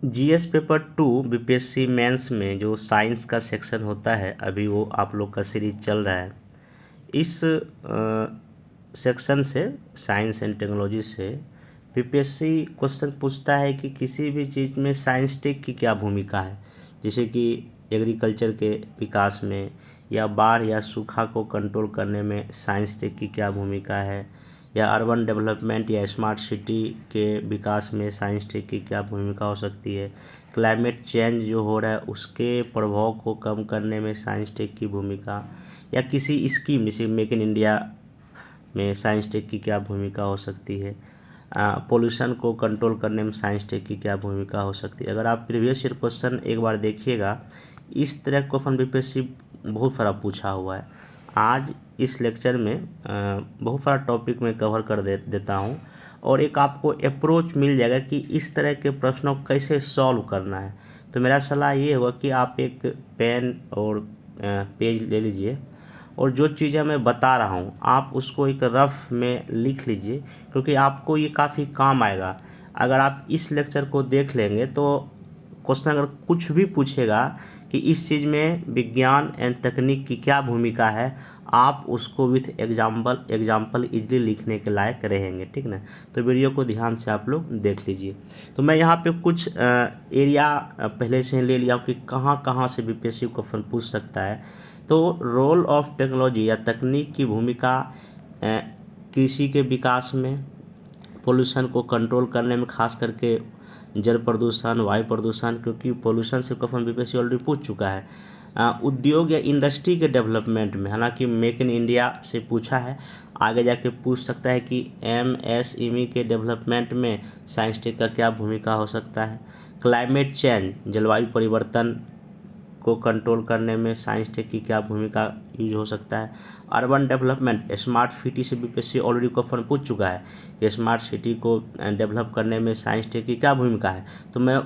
GS paper 2 BPSC mains में जो science का सेक्शन होता है, अभी वो आप लोग का सीरीज चल रहा है। इस सेक्शन से, साइंस एंड टेक्नोलॉजी से, बीपीएससी क्वेश्चन पूछता है कि किसी भी चीज़ में साइंस टेक की क्या भूमिका है। जैसे कि एग्रीकल्चर के विकास में, या बाढ़ या सूखा को कंट्रोल करने में साइंस टेक की क्या भूमिका है, या अर्बन डेवलपमेंट या स्मार्ट सिटी के विकास में साइंस टेक की क्या भूमिका हो सकती है, क्लाइमेट चेंज जो हो रहा है उसके प्रभाव को कम करने में साइंस टेक की भूमिका, या किसी स्कीम जैसे मेक इन इंडिया में साइंस टेक की क्या भूमिका हो सकती है, पोल्यूशन को कंट्रोल करने में साइंस टेक की क्या भूमिका हो सकती है। अगर आप प्रीवियस ईयर क्वेश्चन एक बार देखिएगा, इस तरह क्वेश्चन बीपीएससी बहुत सारा पूछा हुआ है। आज इस लेक्चर में बहुत सारा टॉपिक में कवर कर देता हूँ, और एक आपको अप्रोच मिल जाएगा कि इस तरह के प्रश्नों को कैसे सॉल्व करना है। तो मेरा सलाह ये होगा कि आप एक पेन और पेज ले लीजिए, और जो चीज़ें मैं बता रहा हूँ आप उसको एक रफ में लिख लीजिए, क्योंकि आपको ये काफ़ी काम आएगा। अगर आप इस लेक्चर को देख लेंगे तो क्वेश्चन अगर कुछ भी पूछेगा कि इस चीज़ में विज्ञान एंड तकनीक की क्या भूमिका है, आप उसको विथ एग्जाम्पल इजली लिखने के लायक रहेंगे, ठीक ना। तो वीडियो को ध्यान से आप लोग देख लीजिए। तो मैं यहाँ पे कुछ एरिया पहले से ले लिया कि कहाँ कहाँ से बीपीएससी क्वेश्चन पूछ सकता है। तो रोल ऑफ टेक्नोलॉजी या तकनीक की भूमिका कृषि के विकास में, पोल्यूशन को कंट्रोल करने में, खास करके जल प्रदूषण, वायु प्रदूषण, क्योंकि पोल्यूशन से क्वेश्चन बीपीएससी ऑलरेडी पूछ चुका है। उद्योग या इंडस्ट्री के डेवलपमेंट में, हालांकि मेक इन इंडिया से पूछा है, आगे जाके पूछ सकता है कि एमएसएमई के डेवलपमेंट में साइंस टेक का क्या भूमिका हो सकता है। क्लाइमेट चेंज, जलवायु परिवर्तन को कंट्रोल करने में साइंस टेक की क्या भूमिका यूज हो सकता है। अर्बन डेवलपमेंट, स्मार्ट सिटी से बीपीएससी ऑलरेडी क्वेश्चन पूछ चुका है कि स्मार्ट सिटी को डेवलप करने में साइंस टेक की क्या भूमिका है। तो मैं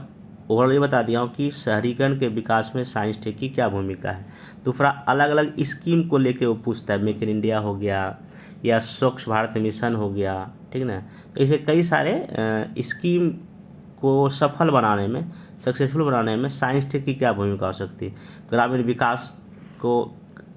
ओवरऑल ये बता दिया हूँ कि शहरीकरण के विकास में साइंस टेक की क्या भूमिका है। दूसरा, अलग अलग स्कीम को लेके वो पूछता है, मेक इन इंडिया हो गया या स्वच्छ भारत मिशन हो गया, ठीक ना। तो ऐसे कई सारे स्कीम को सफल बनाने में, सक्सेसफुल बनाने में साइंस टेक की क्या भूमिका हो सकती है। ग्रामीण विकास को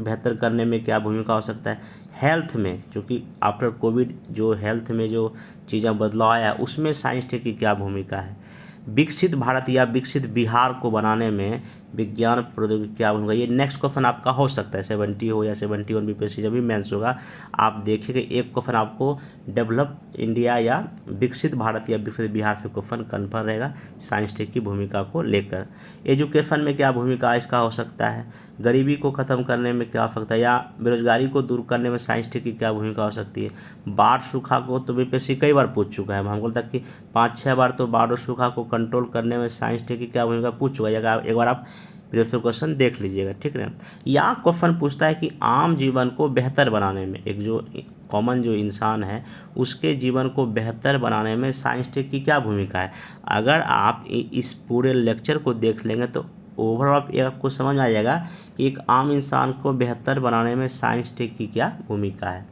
बेहतर करने में क्या भूमिका हो सकता है। हेल्थ में, क्योंकि आफ्टर कोविड जो हेल्थ में जो चीज़ें बदलाव आया उसमें साइंस टेक की क्या भूमिका है। विकसित भारत या विकसित बिहार को बनाने में विज्ञान प्रौद्योगिकी क्या भूमिका। ये नेक्स्ट क्वेश्चन आपका हो सकता है, 70 हो या 71 बीपीएससी जब भी मेंस होगा आप देखिएगा एक क्वेश्चन आपको डेवलप इंडिया या विकसित भारत या विकसित बिहार से क्वेश्चन कन्फर्म रहेगा साइंस टेक की भूमिका को लेकर। एजुकेशन में क्या भूमिका इसका हो सकता है। गरीबी को ख़त्म करने में क्या हो सकता है, या बेरोजगारी को दूर करने में साइंस टेक की क्या भूमिका हो सकती है। बाढ़ सूखा को तो बीपीएससी कई बार पूछ चुका है, हमको लगता है कि 5-6 बार तो बाढ़ और सूखा को कंट्रोल करने में साइंस टेक की क्या भूमिका पूछ चुका है। एक बार आप प्रीवियस क्वेश्चन देख लीजिएगा, ठीक है। या क्वेश्चन पूछता है कि आम जीवन को बेहतर बनाने में, एक जो कॉमन जो इंसान है उसके जीवन को बेहतर बनाने में साइंस टेक की क्या भूमिका है। अगर आप इस पूरे लेक्चर को देख लेंगे तो ओवरऑल आपको समझ आ जाएगा कि एक आम इंसान को बेहतर बनाने में साइंस टेक की क्या भूमिका है,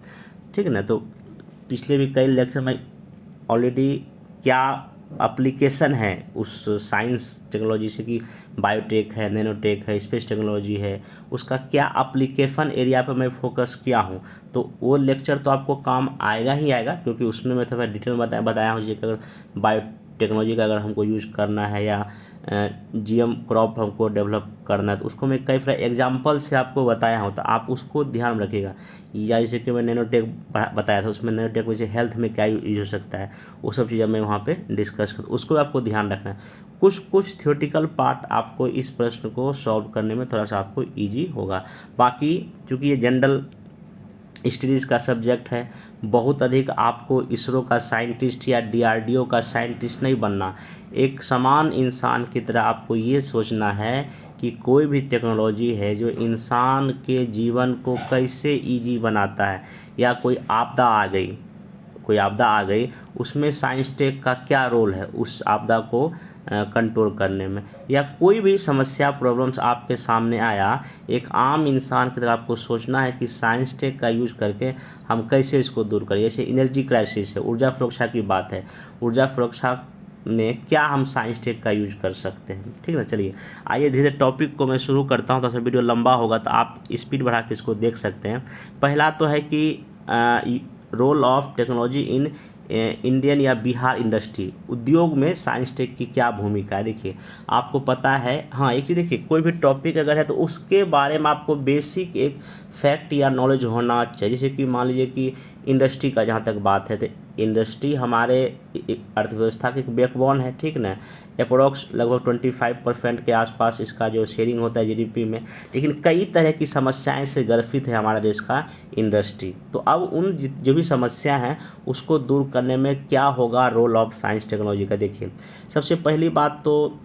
ठीक है ना। तो पिछले भी कई लेक्चर में ऑलरेडी क्या एप्लीकेशन है उस साइंस टेक्नोलॉजी से, कि बायोटेक है, नैनोटेक है, स्पेस टेक्नोलॉजी है, उसका क्या एप्लीकेशन एरिया पर मैं फोकस किया हूँ। तो वो लेक्चर तो आपको काम आएगा ही आएगा, क्योंकि उसमें मैं थोड़ा डिटेल में बताया हूँ। जैसे अगर बायोटेक्नोलॉजी का अगर हमको यूज़ करना है, या जीएम क्रॉप हमको डेवलप करना है, तो उसको मैं कई सारे एग्जांपल से आपको बताया हूँ, तो आप उसको ध्यान में रखिएगा। या जैसे कि मैं नैनोटेक बताया था, उसमें नैनोटेक में जैसे हेल्थ में क्या यूज हो सकता है, वो सब चीज़ें मैं वहाँ पे डिस्कस कर, उसको आपको ध्यान रखना है। कुछ थ्योरेटिकल पार्ट आपको इस प्रश्न को सॉल्व करने में थोड़ा सा आपको ईजी होगा। बाकी क्योंकि ये जनरल स्टडीज़ का सब्जेक्ट है, बहुत अधिक आपको इसरो का साइंटिस्ट या डीआरडीओ का साइंटिस्ट नहीं बनना। एक समान इंसान की तरह आपको ये सोचना है कि कोई भी टेक्नोलॉजी है जो इंसान के जीवन को कैसे इजी बनाता है, या कोई आपदा आ गई उसमें साइंस टेक का क्या रोल है उस आपदा को कंट्रोल करने में, या कोई भी समस्या प्रॉब्लम्स आपके सामने आया, एक आम इंसान की तरह आपको सोचना है कि साइंस टेक का यूज़ करके हम कैसे इसको दूर करें। जैसे एनर्जी क्राइसिस है, ऊर्जा सुरक्षा की बात है, ऊर्जा सुरक्षा में क्या हम साइंस टेक का यूज कर सकते हैं, ठीक है ना। चलिए आइए धीरे टॉपिक को मैं शुरू करता हूँ, तो फिर वीडियो लंबा होगा तो आप स्पीड बढ़ा के इसको देख सकते हैं। पहला तो है कि role of technology in Indian या बिहार इंडस्ट्री, उद्योग में साइंस टेक की क्या भूमिका है। देखिए आपको पता है, हाँ एक चीज़ देखिए, कोई भी टॉपिक अगर है तो उसके बारे में आपको बेसिक एक फैक्ट या नॉलेज होना चाहिए। जैसे कि मान लीजिए कि इंडस्ट्री का जहाँ तक बात है, तो इंडस्ट्री हमारे अर्थव्यवस्था की एक बैकबोन है, ठीक ना। अप्रोक्स लगभग 25% के आसपास इसका जो शेयरिंग होता है जीडीपी में, लेकिन कई तरह की समस्याएं से ग्रसित है हमारा देश का इंडस्ट्री। तो अब उन जो भी समस्या हैं उसको दूर करने में क्या होगा रोल ऑफ साइंस टेक्नोलॉजी का। देखिए सबसे पहली बात तो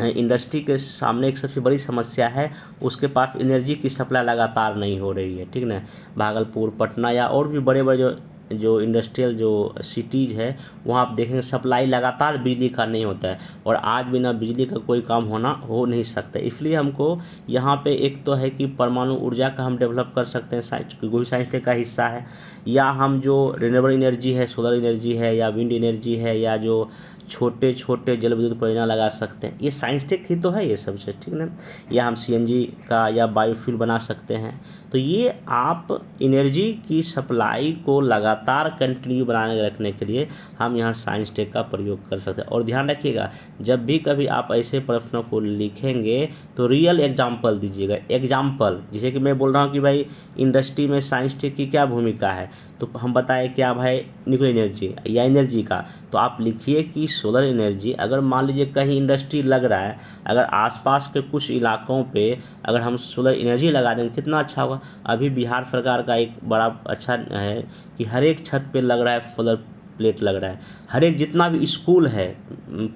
इंडस्ट्री के सामने एक सबसे बड़ी समस्या है, उसके पास एनर्जी की सप्लाई लगातार नहीं हो रही है, ठीक ना। भागलपुर, पटना या और भी बड़े बड़े जो इंडस्ट्रियल जो सिटीज़ है वहाँ आप देखेंगे सप्लाई लगातार बिजली का नहीं होता है, और आज बिना बिजली का कोई काम हो नहीं सकता। इसलिए हमको यहाँ पे एक तो है कि परमाणु ऊर्जा का हम डेवलप कर सकते हैं, साइंस कोई साइंस टेक का हिस्सा है, या हम जो रिन्यूएबल एनर्जी है, सोलर एनर्जी है या विंड एनर्जी है, या जो छोटे छोटे जल विद्युत परियोजना लगा सकते हैं, ये साइंस टेक ही तो है ये सबसे, ठीक ना। या हम सीएनजी का या बायोफ्यूल बना सकते हैं। तो ये आप एनर्जी की सप्लाई को लगातार कंटिन्यू बनाने रखने के लिए हम यहाँ साइंस टेक का प्रयोग कर सकते हैं। और ध्यान रखिएगा, जब भी कभी आप ऐसे प्रश्नों को लिखेंगे तो रियल एग्जाम्पल दीजिएगा। एग्जाम्पल जैसे कि मैं बोल रहा हूँ कि भाई इंडस्ट्री में साइंस टेक की क्या भूमिका है, तो हम बताएं क्या भाई न्यूक्लियर एनर्जी या एनर्जी का, तो आप लिखिए कि सोलर एनर्जी। अगर मान लीजिए कहीं इंडस्ट्री लग रहा है, अगर आसपास के कुछ इलाकों पे अगर हम सोलर एनर्जी लगा देंगे कितना अच्छा होगा। अभी बिहार सरकार का एक बड़ा अच्छा है कि हर एक छत पे लग रहा है सोलर प्लेट लग रहा है। हर एक जितना भी स्कूल है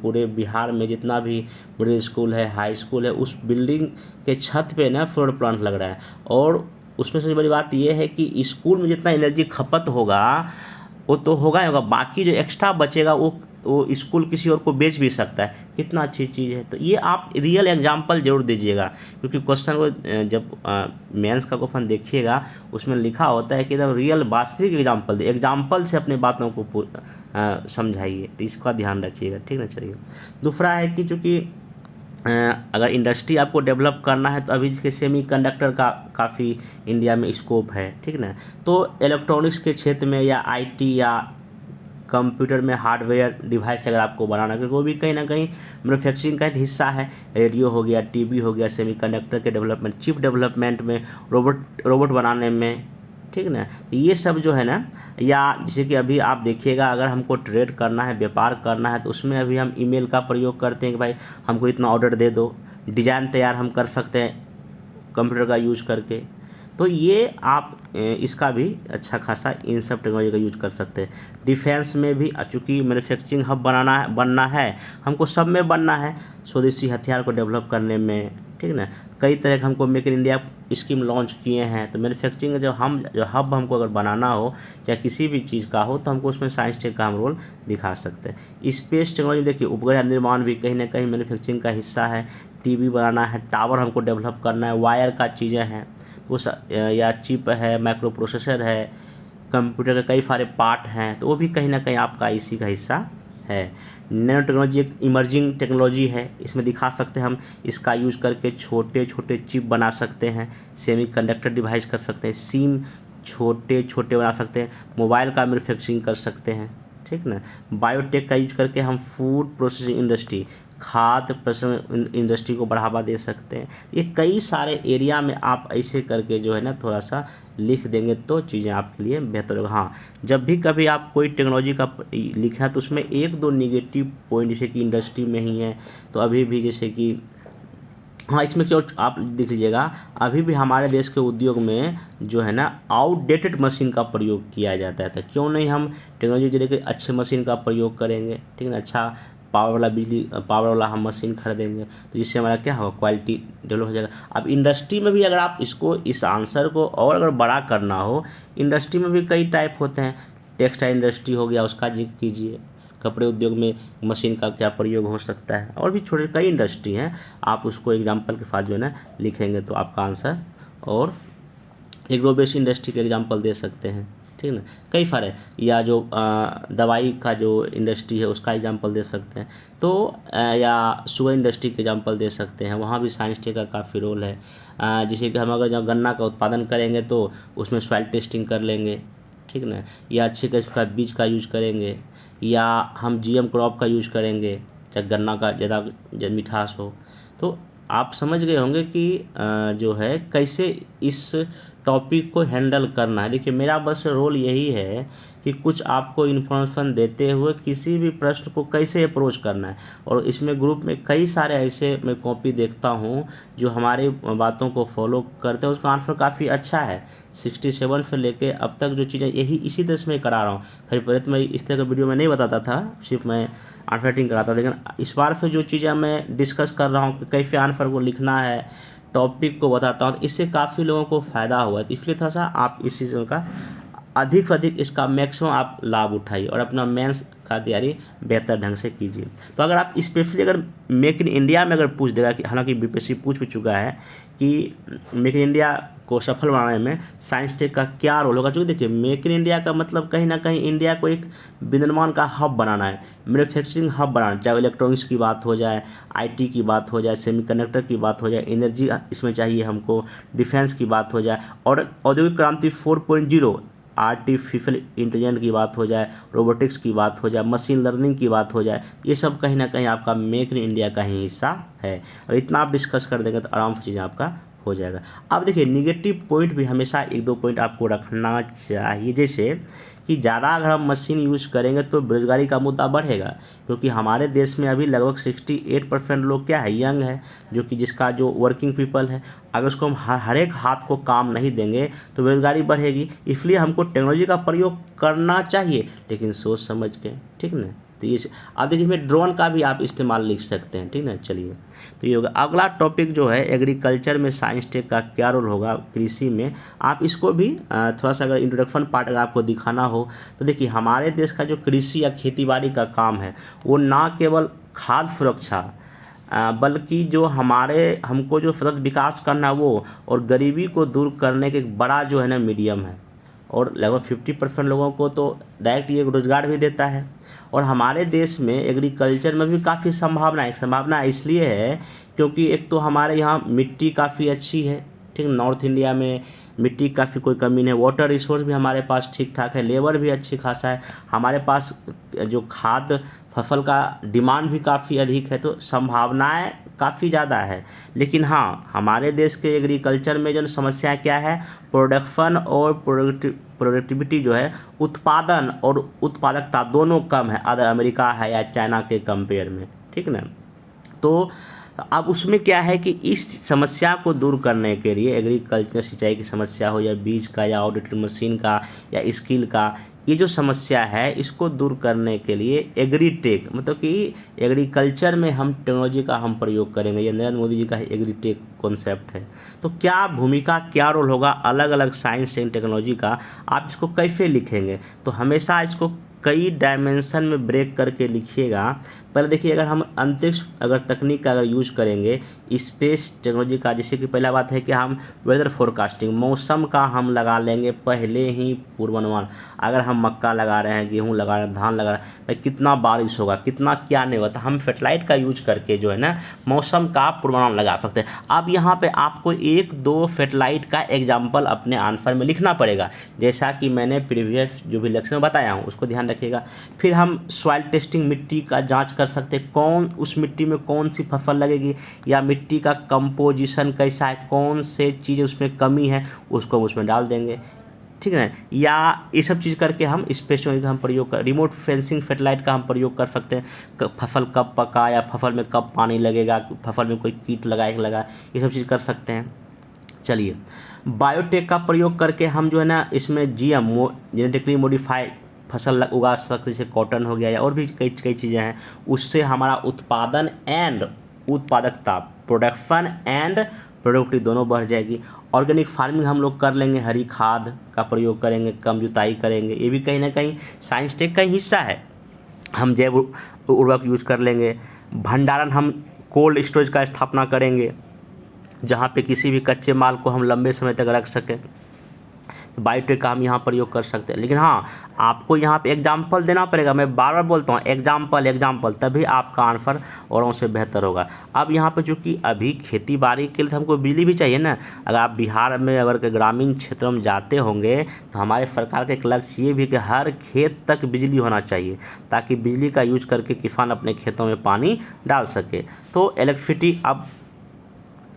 पूरे बिहार में, जितना भी मिडिल स्कूल है, हाई स्कूल है, उस बिल्डिंग के छत पे ना सोलर प्लांट लग रहा है। और उसमें सबसे बड़ी बात यह है कि स्कूल में जितना एनर्जी खपत होगा वो तो होगा ही होगा, बाकी जो एक्स्ट्रा बचेगा वो स्कूल किसी और को बेच भी सकता है। कितना अच्छी चीज़ है। तो ये आप रियल एग्जाम्पल जरूर दीजिएगा, क्योंकि क्वेश्चन को जब मेंस का क्वेश्चन देखिएगा उसमें लिखा होता है कि एकदम रियल वास्तविक एग्जाम्पल दे, एग्जाम्पल से अपने बातों को समझाइए। तो इसका ध्यान रखिएगा, ठीक ना। चलिए दूसरा है कि चूँकि अगर इंडस्ट्री आपको डेवलप करना है तो अभी के सेमीकंडक्टर का काफ़ी इंडिया में स्कोप है, ठीक ना। तो इलेक्ट्रॉनिक्स के क्षेत्र में या आईटी या कंप्यूटर में हार्डवेयर डिवाइस अगर आपको बनाना है, क्योंकि वो भी कहीं ना कहीं मैन्युफैक्चरिंग का एक हिस्सा है। रेडियो हो गया, टीवी हो गया, सेमीकंडक्टर के डेवलपमेंट, चिप डेवलपमेंट में, रोबोट बनाने में, ठीक ना। तो ये सब जो है ना, या जैसे कि अभी आप देखिएगा अगर हमको ट्रेड करना है, व्यापार करना है, तो उसमें अभी हम ईमेल का प्रयोग करते हैं कि भाई हमको इतना ऑर्डर दे दो। डिज़ाइन तैयार हम कर सकते हैं कंप्यूटर का यूज करके। तो ये आप इसका भी अच्छा खासा इन सब टेक्नोलॉजी का यूज कर सकते हैं। डिफेंस में भी चूँकि मैन्युफैक्चरिंग हब बनना है, हमको सब में बनना है, स्वदेशी हथियार को डेवलप करने में, ठीक ना। कई तरह के हमको make in India scheme launch किए हैं। तो मैन्युफैक्चरिंग जो हब हमको अगर बनाना हो चाहे किसी भी चीज़ का हो, तो हमको उसमें साइंस टेक का हम रोल दिखा सकते हैं। स्पेस टेक्नोलॉजी देखिए, उपग्रह निर्माण भी कहीं ना कहीं मैन्युफैक्चरिंग का हिस्सा है। टीवी बनाना है, टावर हमको डेवलप करना है, वायर का चीज़ें हैं उस, या चिप है, माइक्रो प्रोसेसर है, कंप्यूटर के कई सारे पार्ट हैं, तो वो भी कहीं ना कहीं आपका इसी का हिस्सा है। नैनो टेक्नोलॉजी एक इमर्जिंग टेक्नोलॉजी है, इसमें दिखा सकते हैं हम इसका यूज करके छोटे छोटे चिप बना सकते हैं, सेमीकंडक्टर डिवाइस कर सकते हैं, सिम छोटे छोटे बना सकते हैं, मोबाइल का मैन्युफैक्चरिंग कर सकते हैं, ठीक ना। बायोटेक का यूज करके हम फूड प्रोसेसिंग इंडस्ट्री, खाद्य प्रसंस्करण इंडस्ट्री को बढ़ावा दे सकते हैं। ये कई सारे एरिया में आप ऐसे करके जो है ना थोड़ा सा लिख देंगे तो चीज़ें आपके लिए बेहतर होगा। हाँ, जब भी कभी आप कोई टेक्नोलॉजी का लिखा है तो उसमें एक दो निगेटिव पॉइंट, जैसे कि इंडस्ट्री में ही है तो अभी भी जैसे कि हाँ इसमें जो आप देख लीजिएगा, अभी भी हमारे देश के उद्योग में जो है ना आउटडेटेड मशीन का प्रयोग किया जाता है। तो क्यों नहीं हम टेक्नोलॉजी के लिए अच्छे मशीन का प्रयोग करेंगे, ठीक है ना। अच्छा पावर वाला हम मशीन खरीदेंगे, तो जिससे हमारा क्या होगा, क्वालिटी डेवलप हो जाएगा। अब इंडस्ट्री में भी अगर आप इस आंसर को और अगर बड़ा करना हो, इंडस्ट्री में भी कई टाइप होते हैं। टेक्सटाइल इंडस्ट्री हो गया, उसका जिक्र कीजिए। कपड़े उद्योग में मशीन का क्या प्रयोग हो सकता है, और भी छोटे कई इंडस्ट्री हैं, आप उसको एग्जाम्पल के साथ जो है ना लिखेंगे तो आपका आंसर, और एग्रो बेस्ड इंडस्ट्री के एग्जाम्पल दे सकते हैं, ठीक ना, कई सारे, या जो दवाई का जो इंडस्ट्री है उसका एग्जांपल दे सकते हैं, तो या शुगर इंडस्ट्री के एग्जांपल दे सकते हैं, वहाँ भी साइंस टेक का काफ़ी रोल है। जैसे कि हम अगर जब गन्ना का उत्पादन करेंगे तो उसमें सॉइल टेस्टिंग कर लेंगे, ठीक ना, या अच्छे किस्म का बीज का यूज करेंगे, या हम जीएम क्रॉप का यूज करेंगे चाहे गन्ना का ज़्यादा मिठास हो। तो आप समझ गए होंगे कि जो है कैसे इस टॉपिक को हैंडल करना है। देखिए मेरा बस रोल यही है कि कुछ आपको इन्फॉर्मेशन देते हुए किसी भी प्रश्न को कैसे अप्रोच करना है, और इसमें ग्रुप में कई सारे ऐसे मैं कॉपी देखता हूँ जो हमारी बातों को फॉलो करते हैं, उसका आंसर काफ़ी अच्छा है। 67 से लेके अब तक जो चीज़ें यही इसी तरह से मैं करा रहा हूँ। खैर पहले तो मैं इस तरह का वीडियो में नहीं बताता था, सिर्फ मैं आंसर राइटिंग कराता था, लेकिन इस बार से जो चीज़ें मैं डिस्कस कर रहा हूँ कि कैसे आंसर को लिखना है, टॉपिक को बताता हूँ, इससे काफ़ी लोगों को फ़ायदा हुआ है। तो इसलिए थोड़ा सा आप इस चीज़ों का अधिक से अधिक इसका मैक्सिमम आप लाभ उठाइए और अपना मेंस का तैयारी बेहतर ढंग से कीजिए। तो अगर आप स्पेशली अगर मेक इन इंडिया में अगर पूछ देगा कि हालांकि बीपीएससी पूछ भी चुका है कि मेक इन इंडिया को सफल बनाने में साइंस टेक का क्या रोल होगा, क्योंकि देखिए मेक इन इंडिया का मतलब कहीं ना कहीं इंडिया को एक विनिर्माण का हब बनाना है, मैन्युफैक्चरिंग हब बनाना, चाहे इलेक्ट्रॉनिक्स की बात हो जाए, आईटी की बात हो जाए, सेमीकंडक्टर की बात हो जाए, एनर्जी इसमें चाहिए हमको, डिफेंस की बात हो जाए, और औद्योगिक क्रांति 4.0 आर्टिफिशियल इंटेलिजेंस की बात हो जाए, रोबोटिक्स की बात हो जाए, मशीन लर्निंग की बात हो जाए, ये सब कहीं ना कहीं आपका मेक इन इंडिया का ही हिस्सा है। और इतना आप डिस्कस कर देंगे तो आराम से चीज़ें आपका हो जाएगा। अब देखिए निगेटिव पॉइंट भी हमेशा एक दो पॉइंट आपको रखना चाहिए, जैसे कि ज़्यादा अगर हम मशीन यूज करेंगे तो बेरोजगारी का मुद्दा बढ़ेगा, क्योंकि हमारे देश में अभी लगभग 68% लोग क्या है, यंग है, जो कि जिसका जो वर्किंग पीपल है। अगर उसको हम हर एक हाथ को काम नहीं देंगे तो बेरोजगारी बढ़ेगी। इसलिए हमको टेक्नोलॉजी का प्रयोग करना चाहिए, लेकिन सोच समझ के, ठीक ना। तो ये अब देखिए इसमें ड्रोन का भी आप इस्तेमाल लिख सकते हैं, ठीक ना। चलिए तो ये होगा। अगला टॉपिक जो है एग्रीकल्चर में साइंस टेक का क्या रोल होगा कृषि में, आप इसको भी थोड़ा सा अगर इंट्रोडक्शन पार्ट अगर आपको दिखाना हो तो देखिए हमारे देश का जो कृषि या खेतीबाड़ी का काम है वो ना केवल खाद्य सुरक्षा बल्कि जो हमको जो सतत विकास करना है वो, और गरीबी को दूर करने के एक बड़ा जो है ना मीडियम है, और लगभग 50% लोगों को तो डायरेक्ट ये रोजगार भी देता है। और हमारे देश में एग्रीकल्चर में भी काफ़ी संभावना इसलिए है क्योंकि एक तो हमारे यहाँ मिट्टी काफ़ी अच्छी है, ठीक, नॉर्थ इंडिया में मिट्टी की काफ़ी कोई कमी नहीं, वाटर रिसोर्स भी हमारे पास ठीक ठाक है, लेबर भी अच्छी खासा है, हमारे पास जो खाद फसल का डिमांड भी काफ़ी अधिक है, तो संभावनाएं काफ़ी ज़्यादा है। लेकिन हाँ हमारे देश के एग्रीकल्चर में जो समस्या क्या है, प्रोडक्शन और प्रोडक्टिविटी जो है, उत्पादन और उत्पादकता दोनों कम है अदर अमेरिका है या चाइना के कंपेयर में, ठीक ना। तो अब उसमें क्या है कि इस समस्या को दूर करने के लिए एग्रीकल्चर सिंचाई की समस्या हो या बीज का या ऑडिटर मशीन का या स्किल का, ये जो समस्या है इसको दूर करने के लिए एग्रीटेक मतलब कि एग्रीकल्चर में हम टेक्नोलॉजी का हम प्रयोग करेंगे। ये नरेंद्र मोदी जी का ही एग्रीटेक कॉन्सेप्ट है। तो क्या भूमिका क्या रोल होगा अलग अलग साइंस एंड टेक्नोलॉजी का, आप इसको कैसे लिखेंगे, तो हमेशा इसको कई डायमेंशन में ब्रेक करके लिखिएगा। पहले देखिए अगर हम अंतरिक्ष अगर तकनीक का अगर यूज करेंगे, स्पेस टेक्नोलॉजी का, जैसे कि पहला बात है कि हम वेदर फोरकास्टिंग मौसम का हम लगा लेंगे पहले ही पूर्वानुमान। अगर हम मक्का लगा रहे हैं, गेहूं लगा रहे हैं, धान लगा रहे हैं, भाई कितना बारिश होगा कितना क्या नहीं होगा, तो हम सेटेलाइट का यूज करके जो है ना मौसम का पूर्वानुमान लगा सकते हैं। अब यहाँ पे आपको एक दो सेटेलाइट का एग्जाम्पल अपने आंसर में लिखना पड़ेगा, जैसा कि मैंने प्रीवियस जो भी लेक्चर में बताया हूँ उसको ध्यान रखिएगा। फिर हम सॉइल टेस्टिंग मिट्टी का जांच कर सकते हैं, कौन उस मिट्टी में कौन सी फसल लगेगी, या मिट्टी का कंपोजिशन कैसा है, कौन से चीज़ उसमें कमी है उसको हम उसमें डाल देंगे, ठीक है। या ये सब चीज़ करके हम स्पेस का हम प्रयोग कर, रिमोट सेंसिंग सेटेलाइट का हम प्रयोग कर सकते हैं, फसल कब पका या फसल में कब पानी लगेगा, फसल में कोई कीट लगा, ये सब चीज़ कर सकते हैं। चलिए बायोटेक का प्रयोग करके हम जो है ना इसमें जीएम जेनेटिकली मॉडिफाइड फसल उगा सकते, जैसे कॉटन हो गया या और भी कई चीज़ें हैं, उससे हमारा उत्पादन एंड उत्पादकता प्रोडक्शन एंड प्रोडक्टिविटी दोनों बढ़ जाएगी। ऑर्गेनिक फार्मिंग हम लोग कर लेंगे, हरी खाद का प्रयोग करेंगे, कम जुताई करेंगे, ये भी कहीं ना कहीं साइंस टेक का ही हिस्सा है। हम जैव उर्वरक यूज कर लेंगे। भंडारण हम कोल्ड स्टोरेज का स्थापना करेंगे जहाँ पे किसी भी कच्चे माल को हम लंबे समय तक रख सकें। तो बायोटेक का हम यहाँ प्रयोग कर सकते हैं। लेकिन हाँ, आपको यहाँ पे एग्जाम्पल देना पड़ेगा। मैं बार बार बोलता हूँ एग्जाम्पल एग्जाम्पल, तभी आपका आंसर औरों से बेहतर होगा। अब यहाँ पे चूँकि अभी खेती बाड़ी के लिए तो हमको बिजली भी चाहिए ना। अगर आप बिहार में अगर के ग्रामीण क्षेत्रों में जाते होंगे तो हमारे सरकार का एक लक्ष्य ये भी कि हर खेत तक बिजली होना चाहिए, ताकि बिजली का यूज करके किसान अपने खेतों में पानी डाल सके। तो इलेक्ट्रिसिटी अब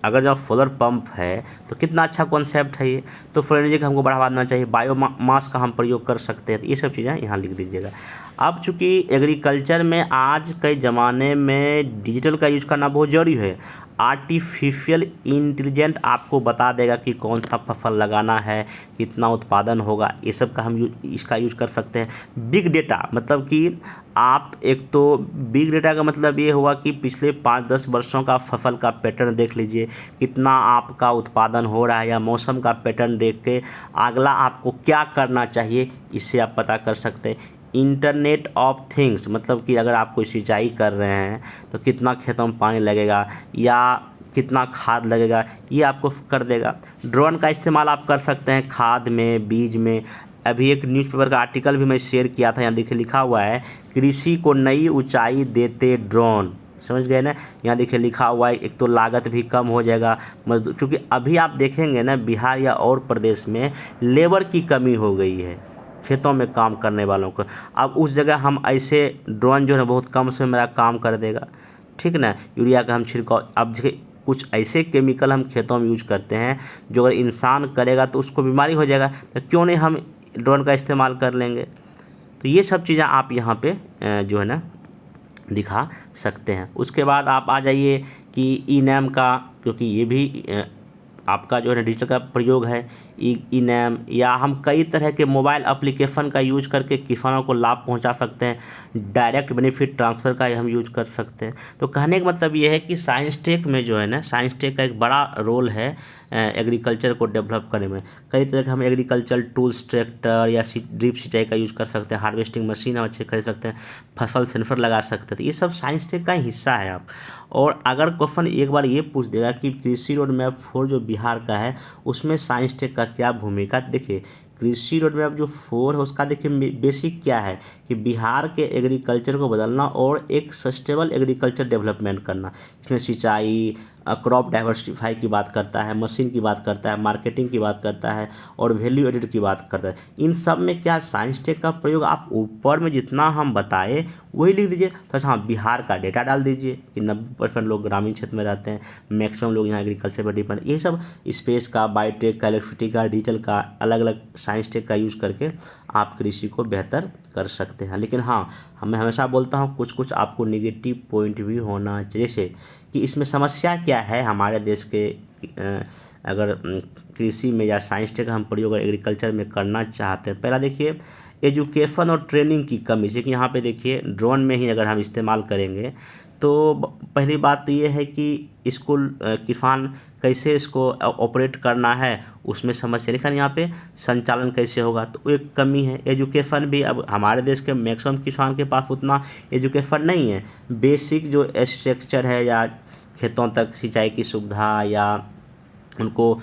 अगर जब सोलर पंप है तो कितना अच्छा कॉन्सेप्ट है ये। तो सोलर एनर्जी का हमको बढ़ावा देना चाहिए, बायोमास का हम प्रयोग कर सकते हैं। तो ये सब चीज़ें यहाँ लिख दीजिएगा। अब चूँकि एग्रीकल्चर में आज के ज़माने में डिजिटल का यूज करना बहुत ज़रूरी है। आर्टिफिशियल इंटेलिजेंट आपको बता देगा कि कौन सा फसल लगाना है, कितना उत्पादन होगा, ये सब का हम इसका यूज कर सकते हैं। बिग डेटा मतलब कि आप एक तो बिग डेटा का मतलब ये हुआ कि पिछले 5-10 वर्षों का फसल का पैटर्न देख लीजिए, कितना आपका उत्पादन हो रहा है, या मौसम का पैटर्न देख के अगला आपको क्या करना चाहिए, इससे आप पता कर सकते हैं। इंटरनेट ऑफ थिंग्स मतलब कि अगर आप कोई सिंचाई कर रहे हैं तो कितना खेतों में पानी लगेगा या कितना खाद लगेगा, ये आपको कर देगा। ड्रोन का इस्तेमाल आप कर सकते हैं खाद में, बीज में। अभी एक न्यूज़पेपर का आर्टिकल भी मैं शेयर किया था, यहाँ देखिए लिखा हुआ है कृषि को नई ऊंचाई देते ड्रोन। समझ गए ना, यहाँ देखिए लिखा हुआ है। एक तो लागत भी कम हो जाएगा मजदूर, क्योंकि अभी आप देखेंगे ना बिहार या और प्रदेश में लेबर की कमी हो गई है खेतों में काम करने वालों को। अब उस जगह हम ऐसे ड्रोन जो है बहुत कम समय मेरा काम कर देगा, ठीक ना। यूरिया का हम छिड़काव, अब देखिए कुछ ऐसे केमिकल हम खेतों में यूज करते हैं जो अगर इंसान करेगा तो उसको बीमारी हो जाएगा, तो क्यों नहीं हम ड्रोन का इस्तेमाल कर लेंगे। तो ये सब चीज़ें आप यहाँ पे जो है ना दिखा सकते हैं। उसके बाद आप आ जाइए कि ई नैम का, क्योंकि ये भी आपका जो है डिजिटल का प्रयोग है। ई नैम या हम कई तरह के मोबाइल एप्लीकेशन का यूज करके किसानों को लाभ पहुंचा सकते हैं। डायरेक्ट बेनिफिट ट्रांसफ़र का हम यूज कर सकते हैं। तो कहने का मतलब ये है कि साइंस टेक में जो है ना, साइंस टेक का एक बड़ा रोल है एग्रीकल्चर को डेवलप करने में। कई तरह के हम एग्रीकल्चर टूल्स, ट्रैक्टर या ड्रिप सिंचाई का यूज कर सकते हैं। हार्वेस्टिंग मशीन हम अच्छे खरीद सकते हैं, फसल सेंसर लगा सकते हैं। तो ये सब साइंस टेक का हिस्सा है आप। और अगर क्वेश्चन एक बार ये पूछ देगा कि कृषि रोड मैप 4 जो बिहार का है उसमें साइंस टेक का क्या भूमिका, देखिए कृषि रोड मैप जो 4 है उसका देखिए बेसिक क्या है कि बिहार के एग्रीकल्चर को बदलना और एक सस्टेनेबल एग्रीकल्चर डेवलपमेंट करना। इसमें सिंचाई, क्रॉप डाइवर्सिफाई की बात करता है, मशीन की बात करता है, मार्केटिंग की बात करता है और वैल्यू एडिड की बात करता है। इन सब में क्या साइंस टेक का प्रयोग आप ऊपर में जितना हम बताए वही लिख दीजिए। तो अच्छा, बिहार का डेटा डाल दीजिए कि 90% लोग ग्रामीण क्षेत्र में रहते हैं, मैक्सिमम लोग यहाँ एग्रीकल्चर पर डिपेंड। ये सब स्पेस का, बायोटेक का, इलेक्ट्रिसिटी का, डिजिटल का, अलग अलग साइंस टेक का यूज़ करके आप कृषि को बेहतर कर सकते हैं। लेकिन हाँ, मैं हमेशा बोलता हूँ कुछ कुछ आपको नेगेटिव पॉइंट भी होना चाहिए, जैसे कि इसमें समस्या क्या है हमारे देश के अगर कृषि में या साइंस टेक हम प्रयोग एग्रीकल्चर में करना चाहते हैं। पहला देखिए एजुकेशन और ट्रेनिंग की कमी, जैसे कि यहाँ पे देखिए ड्रोन में ही अगर हम इस्तेमाल करेंगे तो पहली बात तो ये है कि स्कूल किसान कैसे इसको ऑपरेट करना है उसमें समस्या, लेकिन यहाँ पे संचालन कैसे होगा तो एक कमी है। एजुकेशन भी अब हमारे देश के मैक्सिमम किसान के पास उतना एजुकेशन नहीं है। बेसिक जो स्ट्रक्चर है या खेतों तक सिंचाई की सुविधा या उनको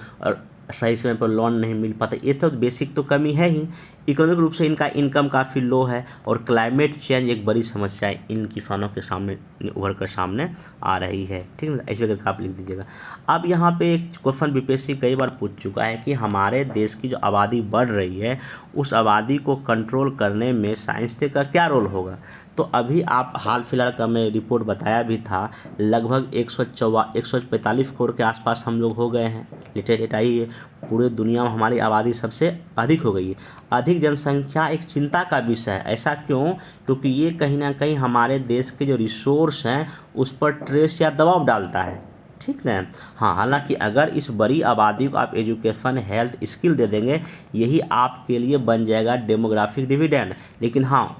सही समय पर लोन नहीं मिल पाता, ये तो बेसिक तो कमी है ही। इकोनॉमिक रूप से इनका इनकम काफ़ी लो है और क्लाइमेट चेंज एक बड़ी समस्या इन किसानों के सामने उभर कर सामने आ रही है, ठीक है। ऐसे करके आप लिख दीजिएगा। अब यहाँ पे एक क्वेश्चन बीपीएससी कई बार पूछ चुका है कि हमारे देश की जो आबादी बढ़ रही है उस आबादी को कंट्रोल करने में साइंस टेक का क्या रोल होगा। तो अभी आप हाल फिलहाल का मैं रिपोर्ट बताया भी था, लगभग 145 करोड़ के आसपास हम लोग हो गए हैं। लेटेस्ट डेटा ही है, पूरे दुनिया में हमारी आबादी सबसे अधिक हो गई है। अधिक जनसंख्या एक चिंता का विषय है। ऐसा क्यों? क्योंकि ये कहीं ना कहीं हमारे देश के जो रिसोर्स हैं उस पर ट्रेस या दबाव डालता है, ठीक ना। हाँ, हालांकि अगर इस बड़ी आबादी को आप एजुकेशन, हेल्थ, स्किल दे देंगे, यही आपके लिए बन जाएगा डेमोग्राफिक डिविडेंड। लेकिन हाँ,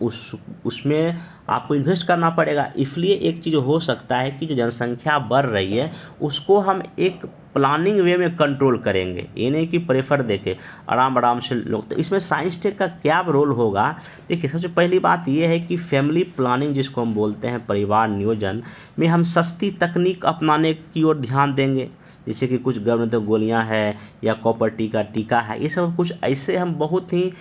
उसमें आपको इन्वेस्ट करना पड़ेगा। इसलिए एक चीज़ हो सकता है कि जो जनसंख्या बढ़ रही है उसको हम एक प्लानिंग वे में कंट्रोल करेंगे, ये नहीं कि प्रेफर देके आराम आराम से लोग। तो इसमें साइंस टेक का क्या रोल होगा? देखिए, सबसे पहली बात ये है कि फैमिली प्लानिंग जिसको हम बोलते हैं, परिवार नियोजन में हम सस्ती तकनीक अपनाने की ओर ध्यान देंगे। जैसे कि कुछ गर्म गोलियां हैं या कॉपर टीका है, ये सब कुछ ऐसे हम बहुत ही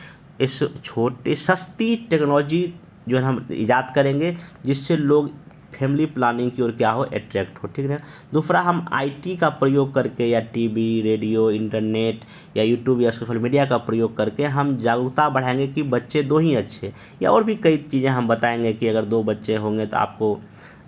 इस छोटे सस्ती टेक्नोलॉजी जो है हम ईजाद करेंगे जिससे लोग फैमिली प्लानिंग की ओर क्या हो, अट्रैक्ट हो। ठीक है। दूसरा, हम आईटी का प्रयोग करके या टीवी, रेडियो, इंटरनेट या यूट्यूब या सोशल मीडिया का प्रयोग करके हम जागरूकता बढ़ाएंगे कि बच्चे दो ही अच्छे, या और भी कई चीज़ें हम बताएंगे कि अगर 2 बच्चे होंगे तो आपको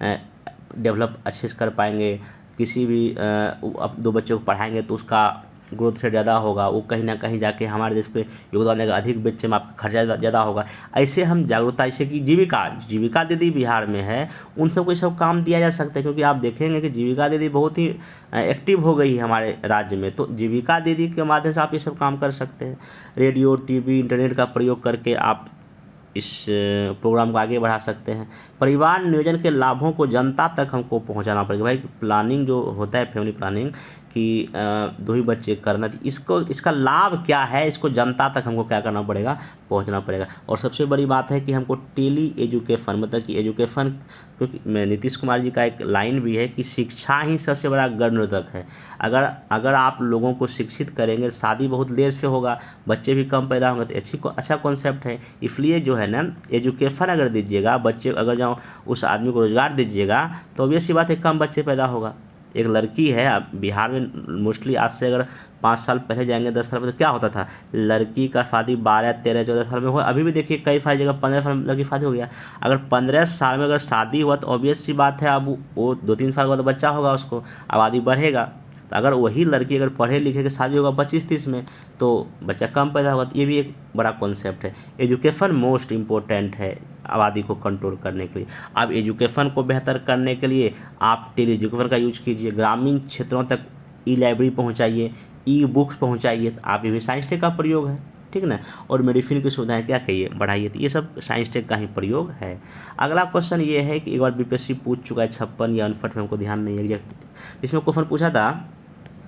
डेवलप अच्छे से कर पाएंगे। किसी भी अब 2 बच्चों को पढ़ाएंगे तो उसका ग्रोथ रेट ज़्यादा होगा, वो कहीं ना कहीं जाके हमारे देश पे योगदान देगा, अधिक बच्चे में आपका खर्चा ज़्यादा होगा। ऐसे हम जागरूकता, जैसे कि जीविका दीदी बिहार में है, उन सबको ये सब काम दिया जा सकता है, क्योंकि आप देखेंगे कि जीविका दीदी बहुत ही एक्टिव हो गई है हमारे राज्य में। तो जीविका दीदी के माध्यम से आप ये सब काम कर सकते हैं। रेडियो, टीवी, इंटरनेट का प्रयोग करके आप इस प्रोग्राम को आगे बढ़ा सकते हैं। परिवार नियोजन के लाभों को जनता तक हमको पहुंचाना पड़ेगा। भाई, प्लानिंग जो होता है, फैमिली प्लानिंग कि 2 ही बच्चे करना, इसको इसका लाभ क्या है, इसको जनता तक हमको क्या करना पड़ेगा, पहुंचना पड़ेगा। और सबसे बड़ी बात है कि हमको टेली एजुकेशन, मतलब कि एजुकेशन, क्योंकि नीतीश कुमार जी का एक लाइन भी है कि शिक्षा ही सबसे बड़ा गणनिरोधक है। अगर आप लोगों को शिक्षित करेंगे, शादी बहुत देर से होगा, बच्चे भी कम पैदा होंगे, तो अच्छा कॉन्सेप्ट है। इसलिए जो है ना, एजुकेशन अगर दीजिएगा, बच्चे अगर जाओ उस आदमी को रोजगार दीजिएगा, तो ऑब्वियस सी बात है कम बच्चे पैदा होगा। एक लड़की है, अब बिहार में मोस्टली आज से अगर 5 साल पहले जाएंगे, 10 साल पहले, तो क्या होता था, लड़की का शादी 12, 13, 14 साल में हुआ। अभी भी देखिए कई सारी जगह 15 साल में लड़की शादी हो गया। अगर 15 साल में अगर शादी हुआ तो ऑब्वियस सी बात है अब वो 2-3 साल बाद बच्चा होगा, उसको आबादी बढ़ेगा। तो अगर वही लड़की अगर पढ़े लिखे के शादी होगा 25-30 में, तो बच्चा कम पैदा होगा। तो ये भी एक बड़ा कॉन्सेप्ट है। एजुकेशन मोस्ट इम्पोर्टेंट है आबादी को कंट्रोल करने के लिए। अब एजुकेशन को बेहतर करने के लिए आप टेली एजुकेशन का यूज कीजिए, ग्रामीण क्षेत्रों तक ई लाइब्रेरी पहुँचाइए, ई बुक्स पहुँचाइए। तो आप ये भी साइंस टेक का प्रयोग है, ठीक ना। और मेडिसिन की सुविधाएं क्या कहिए, बढ़ाइए। तो ये सब साइंस टेक का ही प्रयोग है। अगला क्वेश्चन ये है कि एक बार बीपीएससी पूछ चुका है 56 या 59 में, हमको ध्यान नहीं है एग्जैक्ट। इसमें क्वेश्चन पूछा था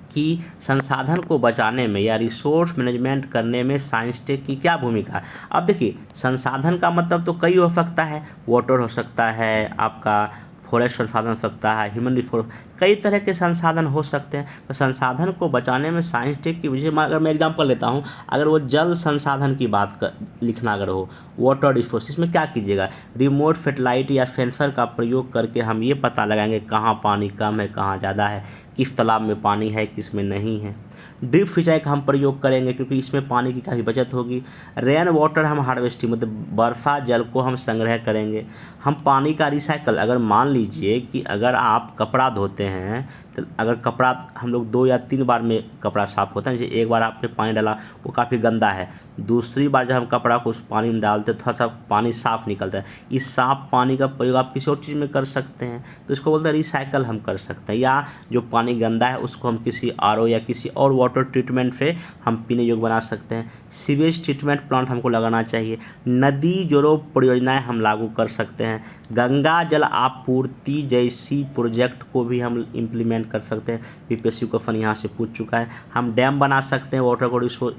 कि संसाधन को बचाने में या रिसोर्स मैनेजमेंट करने में साइंस टेक की क्या भूमिका है। अब देखिए, संसाधन का मतलब तो कई हो सकता है, वाटर हो सकता है, आपका फॉरेस्ट संसाधन हो सकता है, ह्यूमन रिसोर्स, कई तरह के संसाधन हो सकते हैं। तो संसाधन को बचाने में साइंस टेक की वजह, अगर मैं एग्जांपल लेता हूँ, अगर वो जल संसाधन की बात लिखना अगर हो, वाटर रिसोर्स, इसमें क्या कीजिएगा, रिमोट सैटेलाइट या सेंसर का प्रयोग करके हम ये पता लगाएंगे कहाँ पानी कम है, कहाँ ज़्यादा है, किस तालाब में पानी है, किस में नहीं है। ड्रिप सिंचाई का हम प्रयोग करेंगे क्योंकि इसमें पानी की काफ़ी बचत होगी। रेन वाटर हम हार्वेस्टिंग, मतलब वर्षा जल को हम संग्रह करेंगे। हम पानी का रिसाइकल, अगर मान लीजिए कि अगर आप कपड़ा धोते हैं, तो अगर कपड़ा हम लोग 2 या 3 बार में कपड़ा साफ़ होता है, जैसे एक बार आपने पानी डाला वो काफ़ी गंदा है, दूसरी बार जब हम कपड़ा को उस पानी में डालते थोड़ा सा पानी साफ़ निकलता है। इस साफ़ पानी का प्रयोग आप किसी और चीज़ में कर सकते हैं, तो इसको बोलते हैं रिसाइकल हम कर सकते हैं। या जो पानी गंदा है उसको हम किसी आरओ या किसी और वाटर ट्रीटमेंट से हम पीने योग्य बना सकते हैं। सीवेज ट्रीटमेंट प्लांट हमको लगाना चाहिए। नदी जोड़ो परियोजनाएं हम लागू कर सकते हैं। गंगा जल आपूर्ति जैसी प्रोजेक्ट को भी हम इम्प्लीमेंट कर सकते हैं। बीपीएससी को फन यहाँ से पूछ चुका है। हम डैम बना सकते हैं वाटर को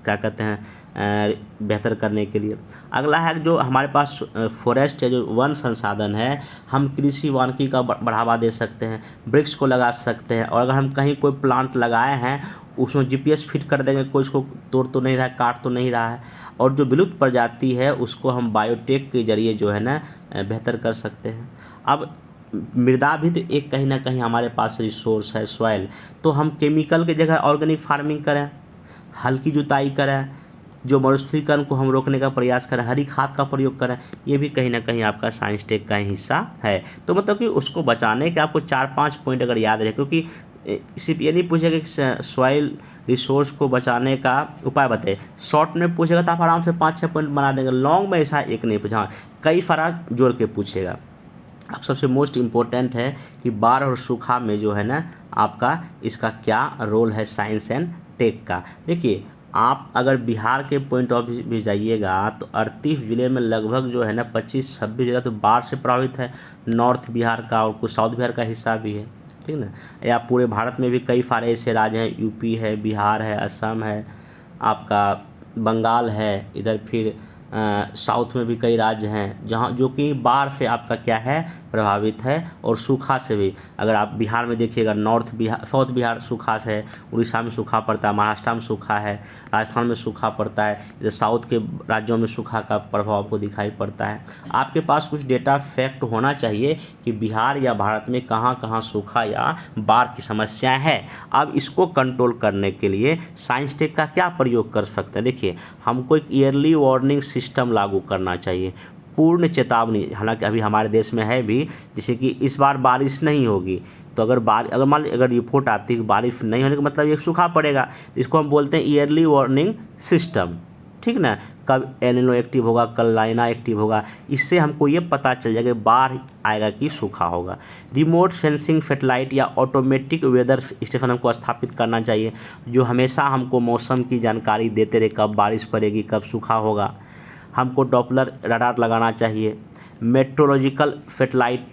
क्या कहते हैं बेहतर करने के लिए। अगला है जो हमारे पास फॉरेस्ट है, जो वन संसाधन है, हम कृषि वानिकी का बढ़ावा दे सकते हैं, वृक्ष को लगा सकते हैं। और अगर हम कहीं कोई प्लांट लगाए हैं उसमें जीपीएस फिट कर देंगे, कोई इसको तोड़ तो नहीं रहा है, काट तो नहीं रहा है। और जो विलुप्त प्रजाति है उसको हम बायोटेक के जरिए जो है ना बेहतर कर सकते हैं। अब मृदा भी तो एक कहीं ना कहीं हमारे पास रिसोर्स है, सॉइल, तो हम केमिकल की जगह ऑर्गेनिक फार्मिंग करें, हल्की जुताई करें, जो मरुस्थलीकरण को हम रोकने का प्रयास करें, हरी खाद का प्रयोग करें। ये भी कहीं ना कहीं आपका साइंस टेक का हिस्सा है। तो मतलब कि उसको बचाने के आपको 4-5 पॉइंट अगर याद रहे, क्योंकि सिर्फ ये नहीं पूछेगा कि सॉइल रिसोर्स को बचाने का उपाय बताए, शॉर्ट में पूछेगा तो आप आराम से 5-6 पॉइंट बना देंगे। लॉन्ग में ऐसा एक नहीं पूछा, कई सारा जोड़ के पूछेगा। अब सबसे मोस्ट इम्पोर्टेंट है कि बाढ़ और सूखा में जो है ना आपका इसका क्या रोल है साइंस एंड टेक का। देखिए, आप अगर बिहार के पॉइंट ऑफ व्यू भी जाइएगा तो 38 ज़िले में लगभग जो है ना 25-26 ज़िला तो बाढ़ से प्रभावित है। नॉर्थ बिहार का और कुछ साउथ बिहार का हिस्सा भी है, ठीक ना। या पूरे भारत में भी कई सारे ऐसे राज्य हैं, यूपी है, बिहार है, असम है, आपका बंगाल है, इधर फिर साउथ में भी कई राज्य हैं जहाँ जो कि बाढ़ से आपका क्या है प्रभावित है, और सूखा से भी। अगर आप बिहार में देखिएगा, नॉर्थ बिहार, साउथ बिहार सूखा है, उड़ीसा में सूखा पड़ता है, महाराष्ट्र में सूखा है, राजस्थान में सूखा पड़ता है, इधर साउथ के राज्यों में सूखा का प्रभाव आपको दिखाई पड़ता है। आपके पास कुछ डेटा फैक्ट होना चाहिए कि बिहार या भारत में कहाँ कहाँ सूखा या बाढ़ की समस्या है। अब इसको कंट्रोल करने के लिए साइंस टेक का क्या प्रयोग कर सकते हैं। देखिए, हमको एक ईयरली वार्निंग सिस्टम लागू करना चाहिए, पूर्ण चेतावनी। हालांकि अभी हमारे देश में है भी, जैसे कि इस बार बारिश नहीं होगी, तो अगर मान लीजिए अगर रिपोर्ट आती है कि बारिश नहीं होने का मतलब ये सूखा पड़ेगा, तो इसको हम बोलते हैं ईयरली वार्निंग सिस्टम, ठीक ना। कब एल निनो एक्टिव होगा, कल लाइना एक्टिव होगा, इससे हमको ये पता चल जाएगा कि बाढ़ आएगा कि सूखा होगा। रिमोट सेंसिंग सैटेलाइट या ऑटोमेटिक वेदर स्टेशन हमको स्थापित करना चाहिए, जो हमेशा हमको मौसम की जानकारी देते रहे, कब बारिश पड़ेगी, कब सूखा होगा। हमको डॉपलर रडार लगाना चाहिए, मेट्रोलॉजिकल सैटेलाइट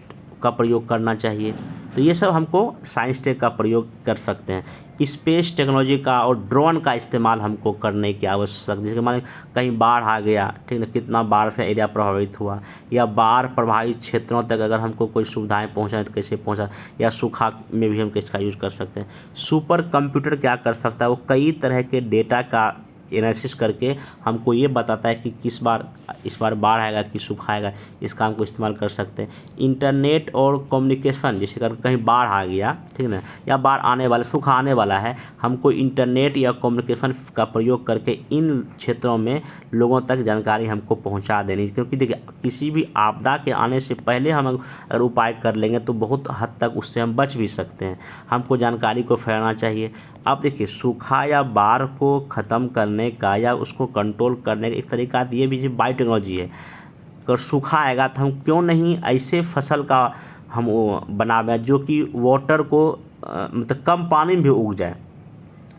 का प्रयोग करना चाहिए। तो ये सब हमको साइंस टेक का प्रयोग कर सकते हैं। स्पेस टेक्नोलॉजी का और ड्रोन का इस्तेमाल हमको करने की आवश्यकता, जैसे मान कहीं बाढ़ आ गया, ठीक है, कितना बाढ़ से एरिया प्रभावित हुआ, या बाढ़ प्रभावित क्षेत्रों तक अगर हमको कोई सुविधाएं पहुंचाएं तो कैसे पहुंचा, या सूखा में भी हम किसका यूज़ कर सकते हैं। सुपर कंप्यूटर क्या कर सकता है, वो कई तरह के डेटा का एनालिसिस करके हमको ये बताता है कि इस बार बाढ़ आएगा कि सूखा आएगा, इसका हमको इस्तेमाल कर सकते हैं। इंटरनेट और कम्युनिकेशन, जैसे अगर कहीं बाढ़ आ गया, ठीक है ना, या बाढ़ आने वाला, सूखा आने वाला है, हमको इंटरनेट या कम्युनिकेशन का प्रयोग करके इन क्षेत्रों में लोगों तक जानकारी हमको पहुंचा देनी। क्योंकि देखिए, किसी भी आपदा के आने से पहले हम अगर उपाय कर लेंगे तो बहुत हद तक उससे हम बच भी सकते हैं। हमको जानकारी को फैलाना चाहिए। अब देखिए, सूखा या बाढ़ को ख़त्म करने का या उसको कंट्रोल करने का एक तरीका ये भी जो बायोटेक्नोलॉजी है। अगर सूखा आएगा तो हम क्यों नहीं ऐसे फसल का हम वो बनावें जो कि वाटर को मतलब कम पानी में भी उग जाए।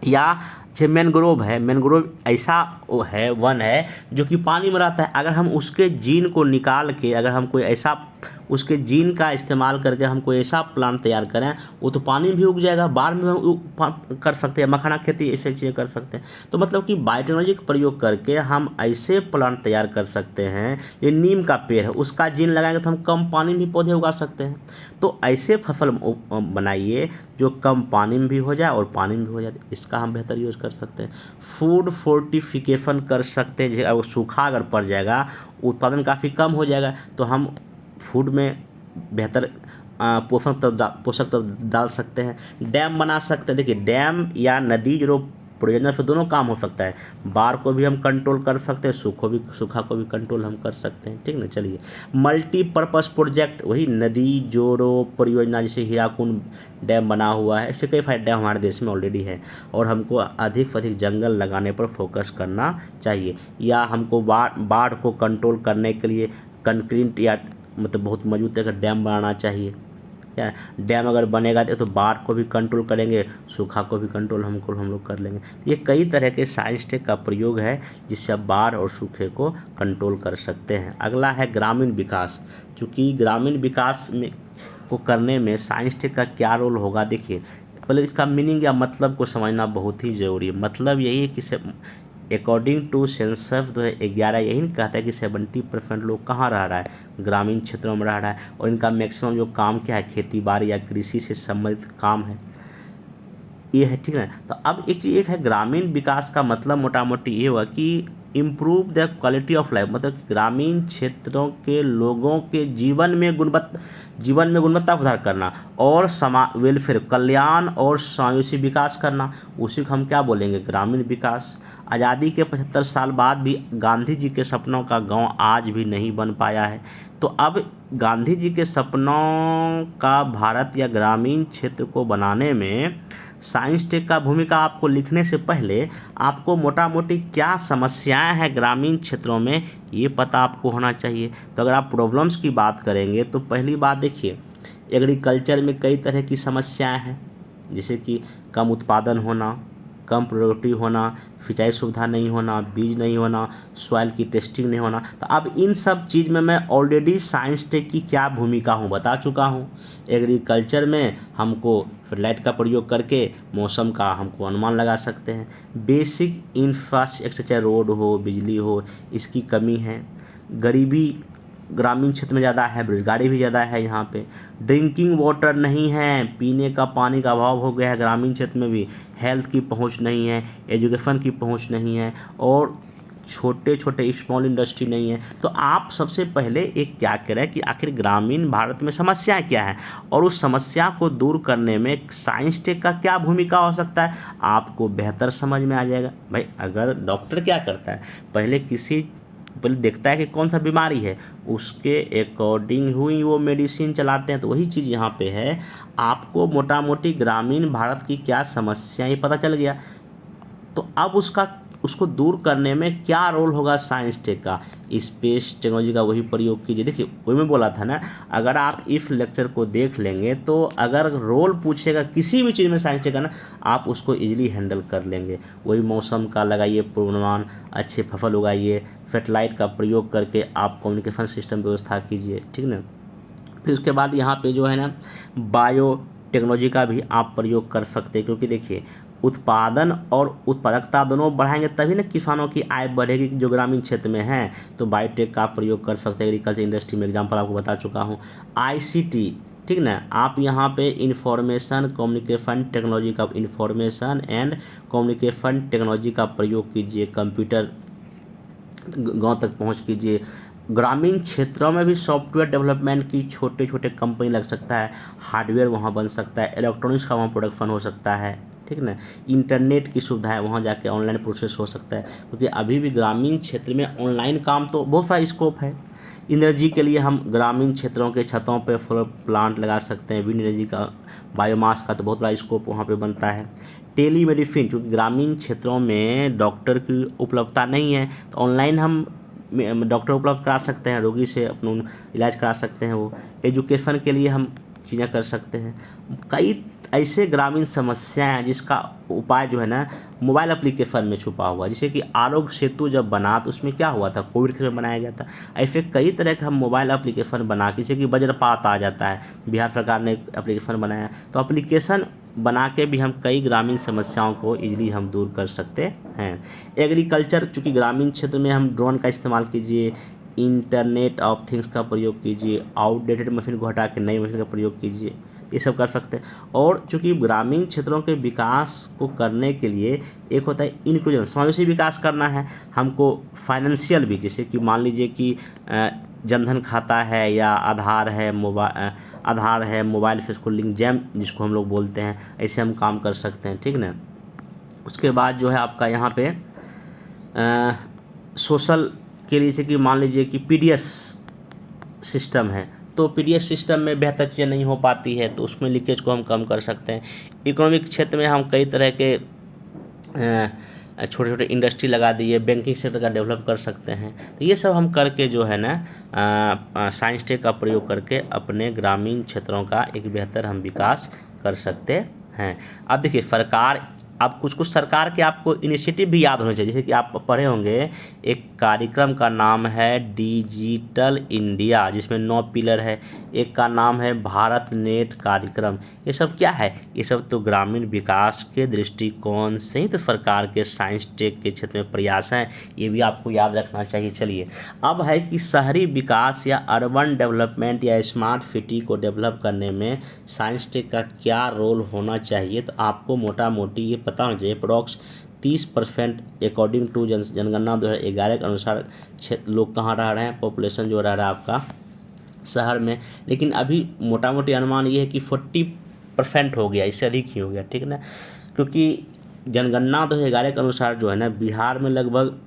या जो मैनग्रोव है, मैनग्रोव ऐसा वो है, वन है जो कि पानी में रहता है। अगर हम उसके जीन को निकाल के, अगर हम कोई ऐसा उसके जीन का इस्तेमाल करके हम कोई ऐसा प्लांट तैयार करें, वो तो पानी में भी उग जाएगा, बाढ़ में हम कर सकते हैं, मखाना खेती ऐसी चीज़ें कर सकते हैं। तो मतलब कि बायोटेक्नोलॉजी का प्रयोग करके हम ऐसे प्लांट तैयार कर सकते हैं। ये नीम का पेड़ है, उसका जीन लगाएंगे तो हम कम पानी में भी पौधे उगा सकते हैं। तो ऐसे फसल बनाइए जो कम पानी में भी हो जाए और पानी में भी हो जाए, इसका हम बेहतर यूज़ कर सकते हैं। फूड फोर्टिफिकेशन कर सकते हैं, अगर सूखा अगर पड़ जाएगा, उत्पादन काफ़ी कम हो जाएगा, तो हम फूड में बेहतर पोषक तत्व डाल सकते हैं। डैम बना सकते हैं। देखिए, डैम या नदी जो परियोजना से दोनों काम हो सकता है। बाढ़ को भी हम कंट्रोल कर सकते हैं, सूखा को भी कंट्रोल हम कर सकते हैं, ठीक ना। चलिए, मल्टीपर्पज़ प्रोजेक्ट, वही नदी जोड़ो परियोजना, जैसे हीराकुंड डैम बना हुआ है, ऐसे कई सारे डैम हमारे देश में ऑलरेडी है। और हमको अधिक से अधिक जंगल लगाने पर फोकस करना चाहिए। या हमको बाढ़ को कंट्रोल करने के लिए कंक्रीट या मतलब बहुत मजबूत तरह का डैम बनाना चाहिए। क्या डैम अगर बनेगा तो बाढ़ को भी कंट्रोल करेंगे, सूखा को भी कंट्रोल हम लोग कर लेंगे। ये कई तरह के साइंस टेक का प्रयोग है जिससे आप बाढ़ और सूखे को कंट्रोल कर सकते हैं। अगला है ग्रामीण विकास। चूँकि ग्रामीण विकास में को करने में साइंस टेक का क्या रोल होगा, देखिए पहले इसका मीनिंग या मतलब को समझना बहुत ही ज़रूरी है। मतलब यही है कि अकॉर्डिंग टू सेंसस 2011 यही कहता है कि 70% लोग कहाँ रह रहा है, ग्रामीण क्षेत्रों में रह रहा है। और इनका मैक्सिमम जो काम क्या है, खेती बाड़ी या कृषि से संबंधित काम है, ये है, ठीक है। तो अब एक है ग्रामीण विकास का मतलब मोटा मोटी ये हुआ कि improve the quality of life, मतलब ग्रामीण क्षेत्रों के लोगों के जीवन में गुणवत्ता सुधार करना और वेलफेयर, कल्याण और समावेशी विकास करना, उसी को हम क्या बोलेंगे, ग्रामीण विकास। आज़ादी के 75 साल बाद भी गांधी जी के सपनों का गांव आज भी नहीं बन पाया है। तो अब गांधी जी के सपनों का भारत या ग्रामीण क्षेत्र को बनाने में साइंस टेक का भूमिका, आपको लिखने से पहले आपको मोटा मोटी क्या समस्याएं हैं ग्रामीण क्षेत्रों में, ये पता आपको होना चाहिए। तो अगर आप प्रॉब्लम्स की बात करेंगे तो पहली बात देखिए, एग्रीकल्चर में कई तरह की समस्याएं हैं, जैसे कि कम उत्पादन होना, कम प्रोडक्टिव होना, सिंचाई सुविधा नहीं होना, बीज नहीं होना, सॉइल की टेस्टिंग नहीं होना। तो अब इन सब चीज़ में मैं ऑलरेडी साइंस टेक की क्या भूमिका हूँ बता चुका हूँ। एग्रीकल्चर में हमको फर्टिलाइट का प्रयोग करके मौसम का हमको अनुमान लगा सकते हैं। बेसिक इंफ्रास्ट्रक्चर, रोड हो, बिजली हो, इसकी कमी है। गरीबी ग्रामीण क्षेत्र में ज़्यादा है, बेरोजगारी भी ज़्यादा है यहाँ पे। ड्रिंकिंग वाटर नहीं है, पीने का पानी का अभाव हो गया है ग्रामीण क्षेत्र में भी। हेल्थ की पहुँच नहीं है, एजुकेशन की पहुँच नहीं है, और छोटे छोटे स्मॉल इंडस्ट्री नहीं है। तो आप सबसे पहले एक क्या करें कि आखिर ग्रामीण भारत में समस्याएं क्या है, और उस समस्या को दूर करने में साइंस टेक का क्या भूमिका हो सकता है, आपको बेहतर समझ में आ जाएगा। भाई अगर डॉक्टर क्या करता है, पहले देखता है कि कौन सा बीमारी है, उसके अकॉर्डिंग हुई वो मेडिसिन चलाते हैं। तो वही चीज़ यहाँ पे है, आपको मोटा मोटी ग्रामीण भारत की क्या समस्याएं पता चल गया। तो अब उसको दूर करने में क्या रोल होगा साइंस टेक का, स्पेस टेक्नोलॉजी का वही प्रयोग कीजिए। देखिए वही मैं बोला था ना, अगर आप इफ लेक्चर को देख लेंगे तो अगर रोल पूछेगा किसी भी चीज़ में साइंस टेक का ना, आप उसको इजीली हैंडल कर लेंगे। वही मौसम का लगाइए पूर्वानुमान, अच्छे फसल उगाइए, फर्टिलाइट का प्रयोग करके आप कम्युनिकेशन सिस्टम व्यवस्था कीजिए, ठीक ना। फिर उसके बाद यहाँ पे जो है ना, बायो टेक्नोलॉजी का भी आप प्रयोग कर सकते हैं, क्योंकि देखिए उत्पादन और उत्पादकता दोनों बढ़ाएंगे तभी ना किसानों की आय बढ़ेगी जो ग्रामीण क्षेत्र में है। तो बायोटेक का आप प्रयोग कर सकते हैं। एग्रीकल्चर इंडस्ट्री में एग्जांपल आपको बता चुका हूँ। आईसीटी, ठीक ना, आप यहाँ पे इंफॉर्मेशन कम्युनिकेशन टेक्नोलॉजी का, इंफॉर्मेशन एंड कम्युनिकेशन टेक्नोलॉजी का प्रयोग कीजिए। कंप्यूटर गांव तक पहुंच कीजिए। ग्रामीण क्षेत्रों में भी सॉफ्टवेयर डेवलपमेंट की छोटे छोटे कंपनी लग सकता है, हार्डवेयर वहाँ बन सकता है, इलेक्ट्रॉनिक्स का वहाँ प्रोडक्शन हो सकता है, ठीक ना। इंटरनेट की सुविधा है, वहाँ जाके ऑनलाइन प्रोसेस हो सकता है, क्योंकि अभी भी ग्रामीण क्षेत्र में ऑनलाइन काम तो बहुत सारा स्कोप है। एनर्जी के लिए हम ग्रामीण क्षेत्रों के छतों पे सोलर प्लांट लगा सकते हैं। विंड एनर्जी का, बायोमास का तो बहुत बड़ा स्कोप वहाँ पे बनता है। टेली मेडिसिन, क्योंकि ग्रामीण क्षेत्रों में डॉक्टर की उपलब्धता नहीं है, तो ऑनलाइन हम डॉक्टर उपलब्ध करा सकते हैं, रोगी से अपना इलाज करा सकते हैं। वो एजुकेशन के लिए हम चीज़ें कर सकते हैं। कई ऐसे ग्रामीण समस्याएं हैं जिसका उपाय जो है ना मोबाइल एप्लीकेशन में छुपा हुआ है। जैसे कि आरोग्य सेतु जब बना तो उसमें क्या हुआ था, कोविड के समय बनाया गया था। ऐसे कई तरह के हम मोबाइल एप्लीकेशन बना के, जैसे कि वज्रपात आ जाता है, बिहार सरकार ने एप्लीकेशन बनाया। तो एप्लीकेशन बना के भी हम कई ग्रामीण समस्याओं को इजीली हम दूर कर सकते हैं। एग्रीकल्चर, चूँकि ग्रामीण क्षेत्र में हम ड्रोन का इस्तेमाल कीजिए, इंटरनेट ऑफ थिंग्स का प्रयोग कीजिए, आउटडेटेड मशीन को हटा के नई मशीन का प्रयोग कीजिए, ये सब कर सकते हैं। और चूँकि ग्रामीण क्षेत्रों के विकास को करने के लिए एक होता है इंक्लूजन, समावेशी विकास करना है हमको, फाइनेंशियल भी, जैसे कि मान लीजिए कि जनधन खाता है या आधार है, मोबाइल से उसको लिंक, जैम जिसको हम लोग बोलते हैं, ऐसे हम काम कर सकते हैं, ठीक ना। उसके बाद जो है आपका यहाँ पे सोशल के लिए, जैसे कि मान लीजिए कि पीडीएस सिस्टम है, तो पीडीएस सिस्टम में बेहतर चीज़ें नहीं हो पाती है, तो उसमें लीकेज को हम कम कर सकते हैं। इकोनॉमिक क्षेत्र में हम कई तरह के छोटे छोटे इंडस्ट्री लगा दिए, बैंकिंग सेक्टर का डेवलप कर सकते हैं। तो ये सब हम करके जो है ना साइंस टेक का प्रयोग करके अपने ग्रामीण क्षेत्रों का एक बेहतर हम विकास कर सकते हैं। अब देखिए सरकार, अब कुछ सरकार के आपको इनिशिएटिव भी याद होने चाहिए। जैसे कि आप पढ़े होंगे एक कार्यक्रम का नाम है डिजिटल इंडिया, जिसमें 9 पिलर है। एक का नाम है भारत नेट कार्यक्रम। ये सब क्या है, ये सब तो ग्रामीण विकास के दृष्टिकोण से ही तो सरकार के साइंस टेक के क्षेत्र में प्रयास हैं, ये भी आपको याद रखना चाहिए। चलिए अब है कि शहरी विकास या अर्बन डेवलपमेंट या स्मार्ट सिटी को डेवलप करने में साइंस टेक का क्या रोल होना चाहिए। तो आपको मोटा मोटी ये पता होना चाहिए, अप्रोक्स 30% अकॉर्डिंग टू जनगणना 2011 के अनुसार लोग कहाँ रह रहे हैं, पॉपुलेशन जो रह रहा है आपका शहर में। लेकिन अभी मोटा मोटी अनुमान ये है कि 40% हो गया, इससे अधिक ही हो गया, ठीक ना। क्योंकि जनगणना 2011 के अनुसार जो है ना बिहार में लगभग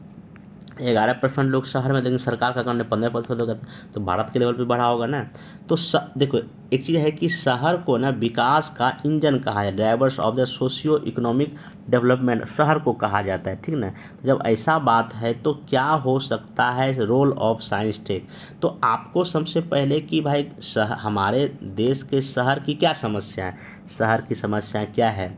11% लोग शहर में, लेकिन सरकार का कहना 15% होगा, तो भारत के लेवल पे बढ़ा होगा ना। तो देखो एक चीज़ है कि शहर को ना विकास का इंजन कहा है, drivers of the socio economic development शहर को कहा जाता है, ठीक ना। तो जब ऐसा बात है तो क्या हो सकता है रोल ऑफ साइंस टेक। तो आपको सबसे पहले कि भाई हमारे देश के शहर की क्या समस्या है, शहर की समस्या क्या है,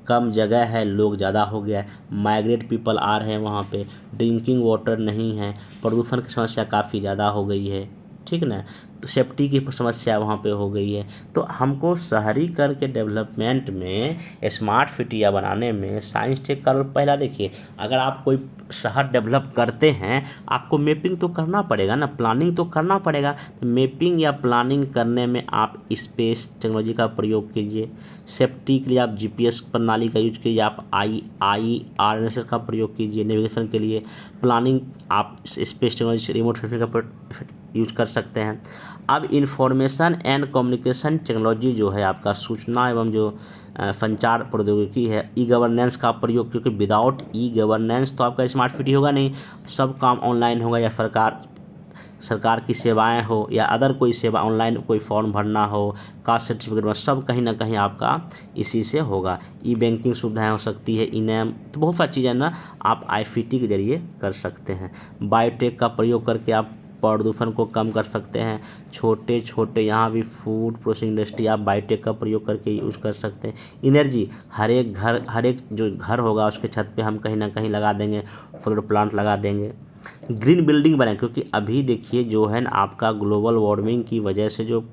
कम जगह है, लोग ज़्यादा हो गया है, माइग्रेट पीपल आ रहे हैं वहाँ पे, ड्रिंकिंग वाटर नहीं है, प्रदूषण की समस्या काफ़ी ज़्यादा हो गई है, ठीक ना। तो सेफ्टी की समस्या वहाँ पे हो गई है। तो हमको शहरीकरण के डेवलपमेंट में, स्मार्ट सिटियाँ बनाने में साइंस टेक का रोल पहला देखिए। अगर आप कोई शहर डेवलप करते हैं, आपको मैपिंग तो करना पड़ेगा ना, प्लानिंग तो करना पड़ेगा। तो मैपिंग या प्लानिंग करने में आप स्पेस टेक्नोलॉजी का प्रयोग कीजिए। सेफ्टी के लिए आप जीपीएस प्रणाली का यूज कीजिए, आप IRNSS का प्रयोग कीजिए नेविगेशन के लिए। प्लानिंग आप स्पेस टेक्नोलॉजी से रिमोट सेंसिंग का यूज कर सकते हैं। अब इंफॉर्मेशन एंड कम्युनिकेशन टेक्नोलॉजी जो है आपका, सूचना एवं जो संचार प्रौद्योगिकी है, ई गवर्नेंस का प्रयोग, क्योंकि विदाउट ई गवर्नेंस तो आपका स्मार्ट सिटी होगा नहीं। सब काम ऑनलाइन होगा, या सरकार की सेवाएं हो या अदर कोई सेवा, ऑनलाइन कोई फॉर्म भरना हो, कास्ट सर्टिफिकेट में, सब कहीं ना कहीं आपका इसी से होगा। ई बैंकिंग सुविधाएं हो सकती है, ई नैम, तो बहुत सारी चीज़ें ना आप ICT के जरिए कर सकते हैं। बायोटेक का प्रयोग करके आप प्रदूषण को कम कर सकते हैं। छोटे छोटे यहाँ भी फूड प्रोसेसिंग इंडस्ट्री आप बायोटेक का प्रयोग करके यूज़ कर सकते हैं। एनर्जी, हर एक जो घर होगा उसके छत पे हम कहीं ना कहीं लगा देंगे, सोलर प्लांट लगा देंगे। ग्रीन बिल्डिंग बनाए, क्योंकि अभी देखिए जो है ना आपका ग्लोबल वार्मिंग की वजह से जो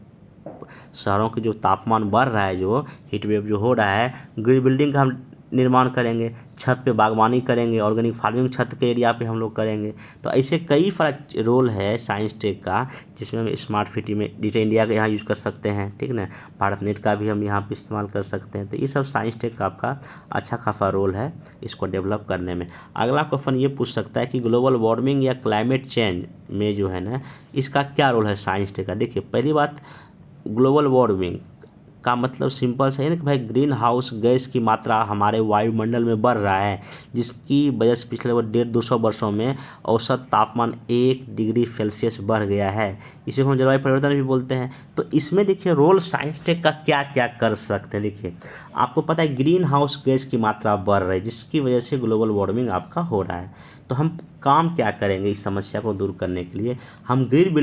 शहरों के जो तापमान बढ़ रहा है, जो हीट वेव जो हो रहा है, ग्रीन बिल्डिंग का हम निर्माण करेंगे, छत पे बागवानी करेंगे, ऑर्गेनिक फार्मिंग छत के एरिया पे हम लोग करेंगे। तो ऐसे कई सारा रोल है साइंस टेक का, जिसमें हम स्मार्ट सिटी में डिजिटल इंडिया का यहाँ यूज़ कर सकते हैं, ठीक ना। भारत नेट का भी हम यहाँ पे इस्तेमाल कर सकते हैं। तो ये सब साइंस टेक का आपका अच्छा खासा रोल है इसको डेवलप करने में। अगला क्वेश्चन ये पूछ सकता है कि ग्लोबल वार्मिंग या क्लाइमेट चेंज में जो है ना, इसका क्या रोल है साइंस टेक का। देखिए, पहली बात, ग्लोबल वार्मिंग का मतलब सिंपल सा है ना कि भाई ग्रीन हाउस गैस की मात्रा हमारे वायुमंडल में बढ़ रहा है, जिसकी वजह से पिछले 150-200 वर्षों में औसत तापमान 1 डिग्री सेल्सियस बढ़ गया है। इसे हम जलवायु परिवर्तन भी बोलते हैं। तो इसमें देखिए रोल साइंस टेक का क्या क्या कर सकते हैं। देखिए, आपको पता है ग्रीन हाउस गैस की मात्रा बढ़ रही है, जिसकी वजह से ग्लोबल वार्मिंग आपका हो रहा है। तो हम काम क्या करेंगे इस समस्या को दूर करने के लिए, हम ग्रीन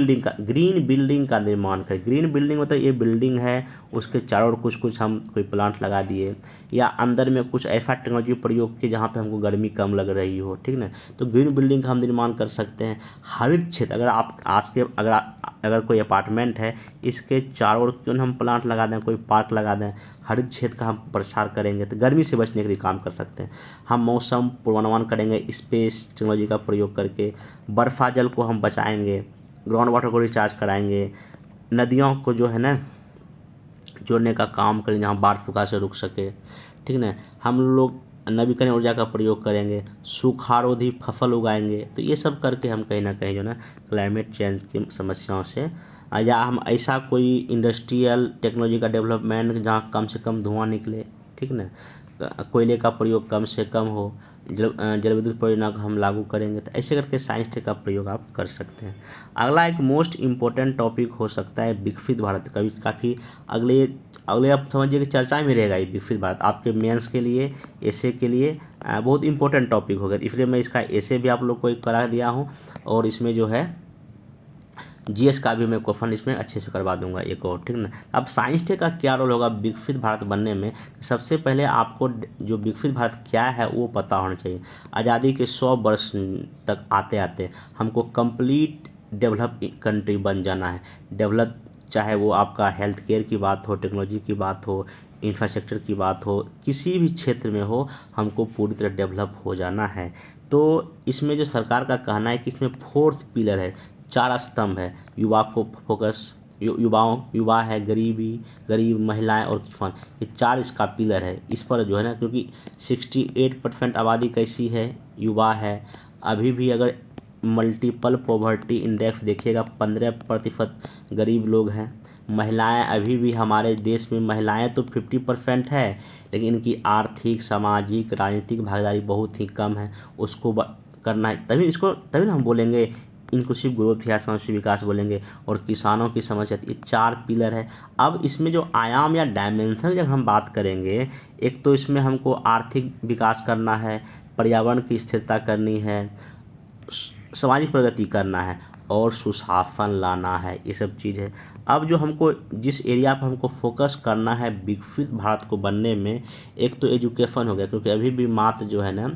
बिल्डिंग का निर्माण करें। ग्रीन बिल्डिंग मतलब ये बिल्डिंग है, उसके चारों ओर कुछ हम कोई प्लांट लगा दिए, या अंदर में कुछ ऐसा टेक्नोलॉजी प्रयोग किए जहाँ पे हमको गर्मी कम लग रही हो, ठीक ना। तो ग्रीन बिल्डिंग का हम निर्माण कर सकते हैं। हरित क्षेत्र, अगर आप अगर कोई अपार्टमेंट है, इसके चारों ओर क्यों हम प्लांट लगा दें, कोई पार्क लगा दें, हरित क्षेत्र का हम प्रसार करेंगे तो गर्मी से बचने के लिए काम कर सकते हैं। हम मौसम पूर्वानुमान करेंगे स्पेस टेक्नोलॉजी का प्रयोग करके, बर्फा जल को हम बचाएंगे, ग्राउंड वाटर को रिचार्ज कराएंगे, नदियों को जो है ना जोड़ने का काम करेंगे जहाँ बाढ़ सूखा से रुक सके, ठीक ना। हम लोग नवीकरणीय ऊर्जा का प्रयोग करेंगे, सूखारोधी फसल उगाएंगे। तो ये सब करके हम कहीं ना कहीं जो ना क्लाइमेट चेंज की समस्याओं से, या हम ऐसा कोई इंडस्ट्रियल टेक्नोलॉजी का डेवलपमेंट जहाँ कम से कम धुआं निकले, ठीक ना, कोयले का प्रयोग कम से कम हो, जल विद्युत परियोजना को हम लागू करेंगे। तो ऐसे करके साइंस टेक का प्रयोग आप कर सकते हैं। अगला एक मोस्ट इम्पोर्टेंट टॉपिक हो सकता है विकसित भारत। कभी काफ़ी अगले अगले आप समझिए कि चर्चा में रहेगा ये विकसित भारत, आपके मेंस के लिए, एसे के लिए बहुत इंपॉर्टेंट टॉपिक होगा। इसलिए मैं इसका एसे भी आप लोग को करा दिया हूँ, और इसमें जो है GS का भी मैं क्वेश्चन इसमें अच्छे से करवा दूंगा एक और, ठीक ना। अब साइंस टेक का क्या रोल होगा विकसित भारत बनने में। सबसे पहले आपको जो विकसित भारत क्या है वो पता होना चाहिए। आज़ादी के 100 वर्ष तक आते आते हमको कंप्लीट डेवलप कंट्री बन जाना है। डेवलप चाहे वो आपका हेल्थ केयर की बात हो, टेक्नोलॉजी की बात हो, इंफ्रास्ट्रक्चर की बात हो, किसी भी क्षेत्र में हो, हमको पूरी तरह डेवलप हो जाना है। तो इसमें जो सरकार का कहना है कि इसमें 4th पिलर है, 4 स्तंभ है। युवा को फोकस, युवा है, गरीब महिलाएं और किसान, ये 4 इसका पिलर है। इस पर जो है ना, क्योंकि 68% आबादी कैसी है, युवा है। अभी भी अगर मल्टीपल पॉवर्टी इंडेक्स देखिएगा 15% गरीब लोग हैं। महिलाएं अभी भी हमारे देश में, महिलाएं तो 50% है, लेकिन इनकी आर्थिक, सामाजिक, राजनीतिक भागीदारी बहुत ही कम है। उसको करना है, तभी ना हम बोलेंगे इंक्लूसिव ग्रोथ या समष्टि विकास बोलेंगे। और किसानों की समस्या, ये 4 पिलर है। अब इसमें जो आयाम या डायमेंशन जब हम बात करेंगे, एक तो इसमें हमको आर्थिक विकास करना है, पर्यावरण की स्थिरता करनी है, सामाजिक प्रगति करना है, और सुशासन लाना है, ये सब चीज़ है। अब जो हमको जिस एरिया पर हमको फोकस करना है विकसित भारत को बनने में, एक तो एजुकेशन हो गया, क्योंकि अभी भी मात्र जो है ना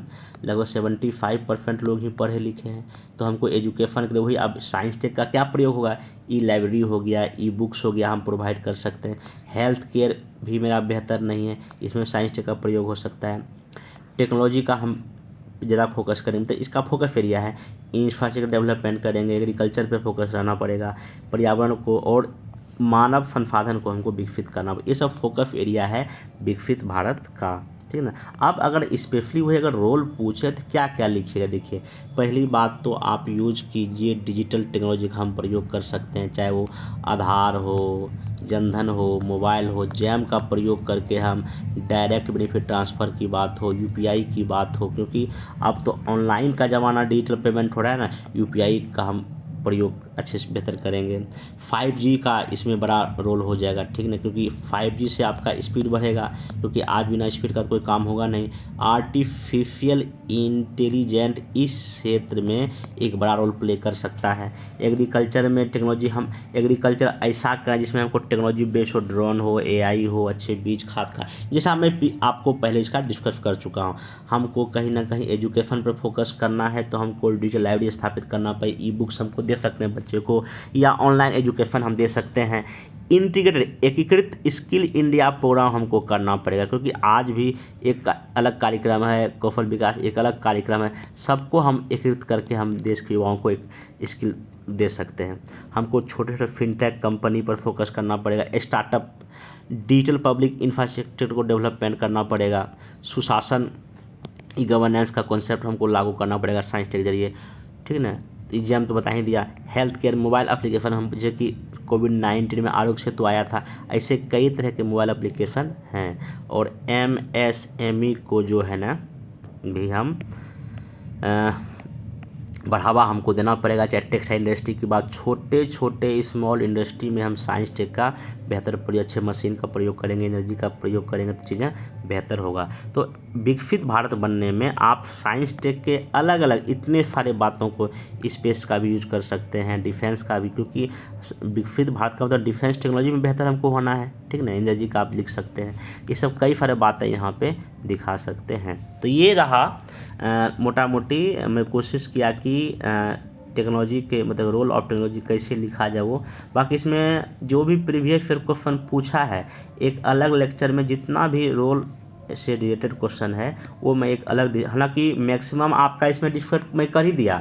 लगभग 75% लोग ही पढ़े लिखे हैं। तो हमको एजुकेशन के लिए वही, अब साइंस टेक का क्या प्रयोग होगा, ई लाइब्रेरी हो गया, ई बुक्स हो गया, हम प्रोवाइड कर सकते हैं। हेल्थ केयर भी मेरा बेहतर नहीं है, इसमें साइंस टेक का प्रयोग हो सकता है। टेक्नोलॉजी का हम ज़्यादा फोकस करेंगे, तो इसका फोकस एरिया है। इंफ्रास्ट्रक्चर डेवलपमेंट करेंगे, एग्रीकल्चर पे फोकस रहना पड़ेगा, पर्यावरण को और मानव संसाधन को हमको विकसित करना, ये सब फोकस एरिया है विकसित भारत का, ठीक है ना। अब अगर स्पेशली वही अगर रोल पूछे तो क्या क्या लिखिएगा, देखिए पहली बात तो आप यूज कीजिए डिजिटल टेक्नोलॉजी का हम प्रयोग कर सकते हैं, चाहे वो आधार हो, जनधन हो, मोबाइल हो, जैम का प्रयोग करके हम डायरेक्ट बेनिफिट ट्रांसफ़र की बात हो, यूपीआई की बात हो, क्योंकि अब तो ऑनलाइन का ज़माना, डिजिटल पेमेंट हो रहा है ना, यूपीआई का हम प्रयोग अच्छे से बेहतर करेंगे। 5G का इसमें बड़ा रोल हो जाएगा, ठीक ना, क्योंकि 5G से आपका स्पीड बढ़ेगा, क्योंकि आज बिना स्पीड का कोई काम होगा नहीं। आर्टिफिशियल इंटेलिजेंट इस क्षेत्र में एक बड़ा रोल प्ले कर सकता है। एग्रीकल्चर में टेक्नोलॉजी, हम एग्रीकल्चर ऐसा करें जिसमें हमको टेक्नोलॉजी बेस हो, ड्रोन हो, AI हो, अच्छे बीज खाद का, जैसा मैं आपको पहले इसका डिस्कस कर चुका हूँ। हमको कहीं ना कहीं एजुकेशन पर फोकस करना है, तो हमको डिजिटल लाइब्रेरी स्थापित करना पड़े, ई बुक्स हमको दे सकते हैं बच्चे को, या ऑनलाइन एजुकेशन हम दे सकते हैं। इंटीग्रेटेड एकीकृत स्किल इंडिया प्रोग्राम हमको करना पड़ेगा, क्योंकि आज भी एक अलग कार्यक्रम है, कौशल विकास एक अलग कार्यक्रम है, सबको हम एकीकृत करके हम देश के युवाओं को एक स्किल दे सकते हैं। हमको छोटे छोटे फिनटेक कंपनी पर फोकस करना पड़ेगा, स्टार्टअप, डिजिटल पब्लिक इंफ्रास्ट्रक्चर को डेवलपमेंट करना पड़ेगा, सुशासन ई गवर्नेंस का कॉन्सेप्ट हमको लागू करना पड़ेगा साइंस टेक के जरिए, ठीक है ना। तो एग्जाम तो बता ही दिया। हेल्थ केयर मोबाइल एप्लीकेशन, हम जो कि कोविड-19 में आरोग्य सेतु आया था, ऐसे कई तरह के मोबाइल एप्लीकेशन हैं। और MSME को जो है ना भी हम बढ़ावा हमको देना पड़ेगा, चाहे टेक्सटाइल इंडस्ट्री की बात, छोटे छोटे स्मॉल इंडस्ट्री में हम साइंस टेक का बेहतर प्रयोग, अच्छे मशीन का प्रयोग करेंगे, एनर्जी का प्रयोग करेंगे, तो चीज़ें बेहतर होगा। तो विकसित भारत बनने में आप साइंस टेक के अलग अलग इतने सारे बातों को, स्पेस का भी यूज कर सकते हैं, डिफेंस का भी, क्योंकि विकसित भारत का मतलब डिफेंस टेक्नोलॉजी में बेहतर हमको होना है, ठीक ना। एनर्जी का आप लिख सकते हैं, ये सब कई सारे बातें यहाँ पे दिखा सकते हैं। तो ये रहा मोटा मोटी मैं कोशिश किया कि टेक्नोलॉजी के मतलब रोल ऑफ टेक्नोलॉजी कैसे लिखा जाए वो। बाकी इसमें जो भी प्रीवियस ईयर क्वेश्चन पूछा है, एक अलग लेक्चर में जितना भी रोल से रिलेटेड क्वेश्चन है वो मैं एक अलग, हालांकि मैक्सिमम आपका इसमें डिस्कस मैं कर ही दिया,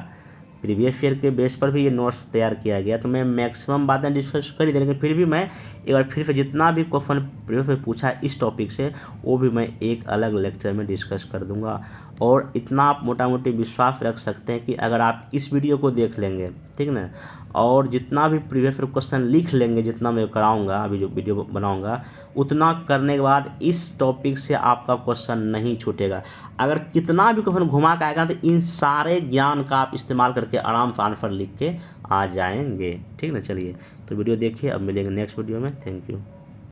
प्रीवियस ईयर के बेस पर भी ये नोट्स तैयार किया गया, तो मैं मैक्सिमम बातें डिस्कस कर ही दे, लेकिन फिर भी मैं एक बार फिर से जितना भी क्वेश्चन प्रीवियस में पूछा इस टॉपिक से, वो भी मैं एक अलग लेक्चर में डिस्कस कर दूंगा। और इतना आप मोटा मोटी विश्वास रख सकते हैं कि अगर आप इस वीडियो को देख लेंगे, ठीक ना, और जितना भी प्रीवियस क्वेश्चन लिख लेंगे, जितना मैं कराऊंगा अभी जो वीडियो बनाऊंगा, उतना करने के बाद इस टॉपिक से आपका क्वेश्चन नहीं छूटेगा। अगर कितना भी क्वेश्चन घुमा के आएगा, तो इन सारे ज्ञान का आप इस्तेमाल करके आराम से आंसर लिख के आ जाएंगे, ठीक ना। चलिए, तो वीडियो देखिए, अब मिलेंगे नेक्स्ट वीडियो में। Thank you.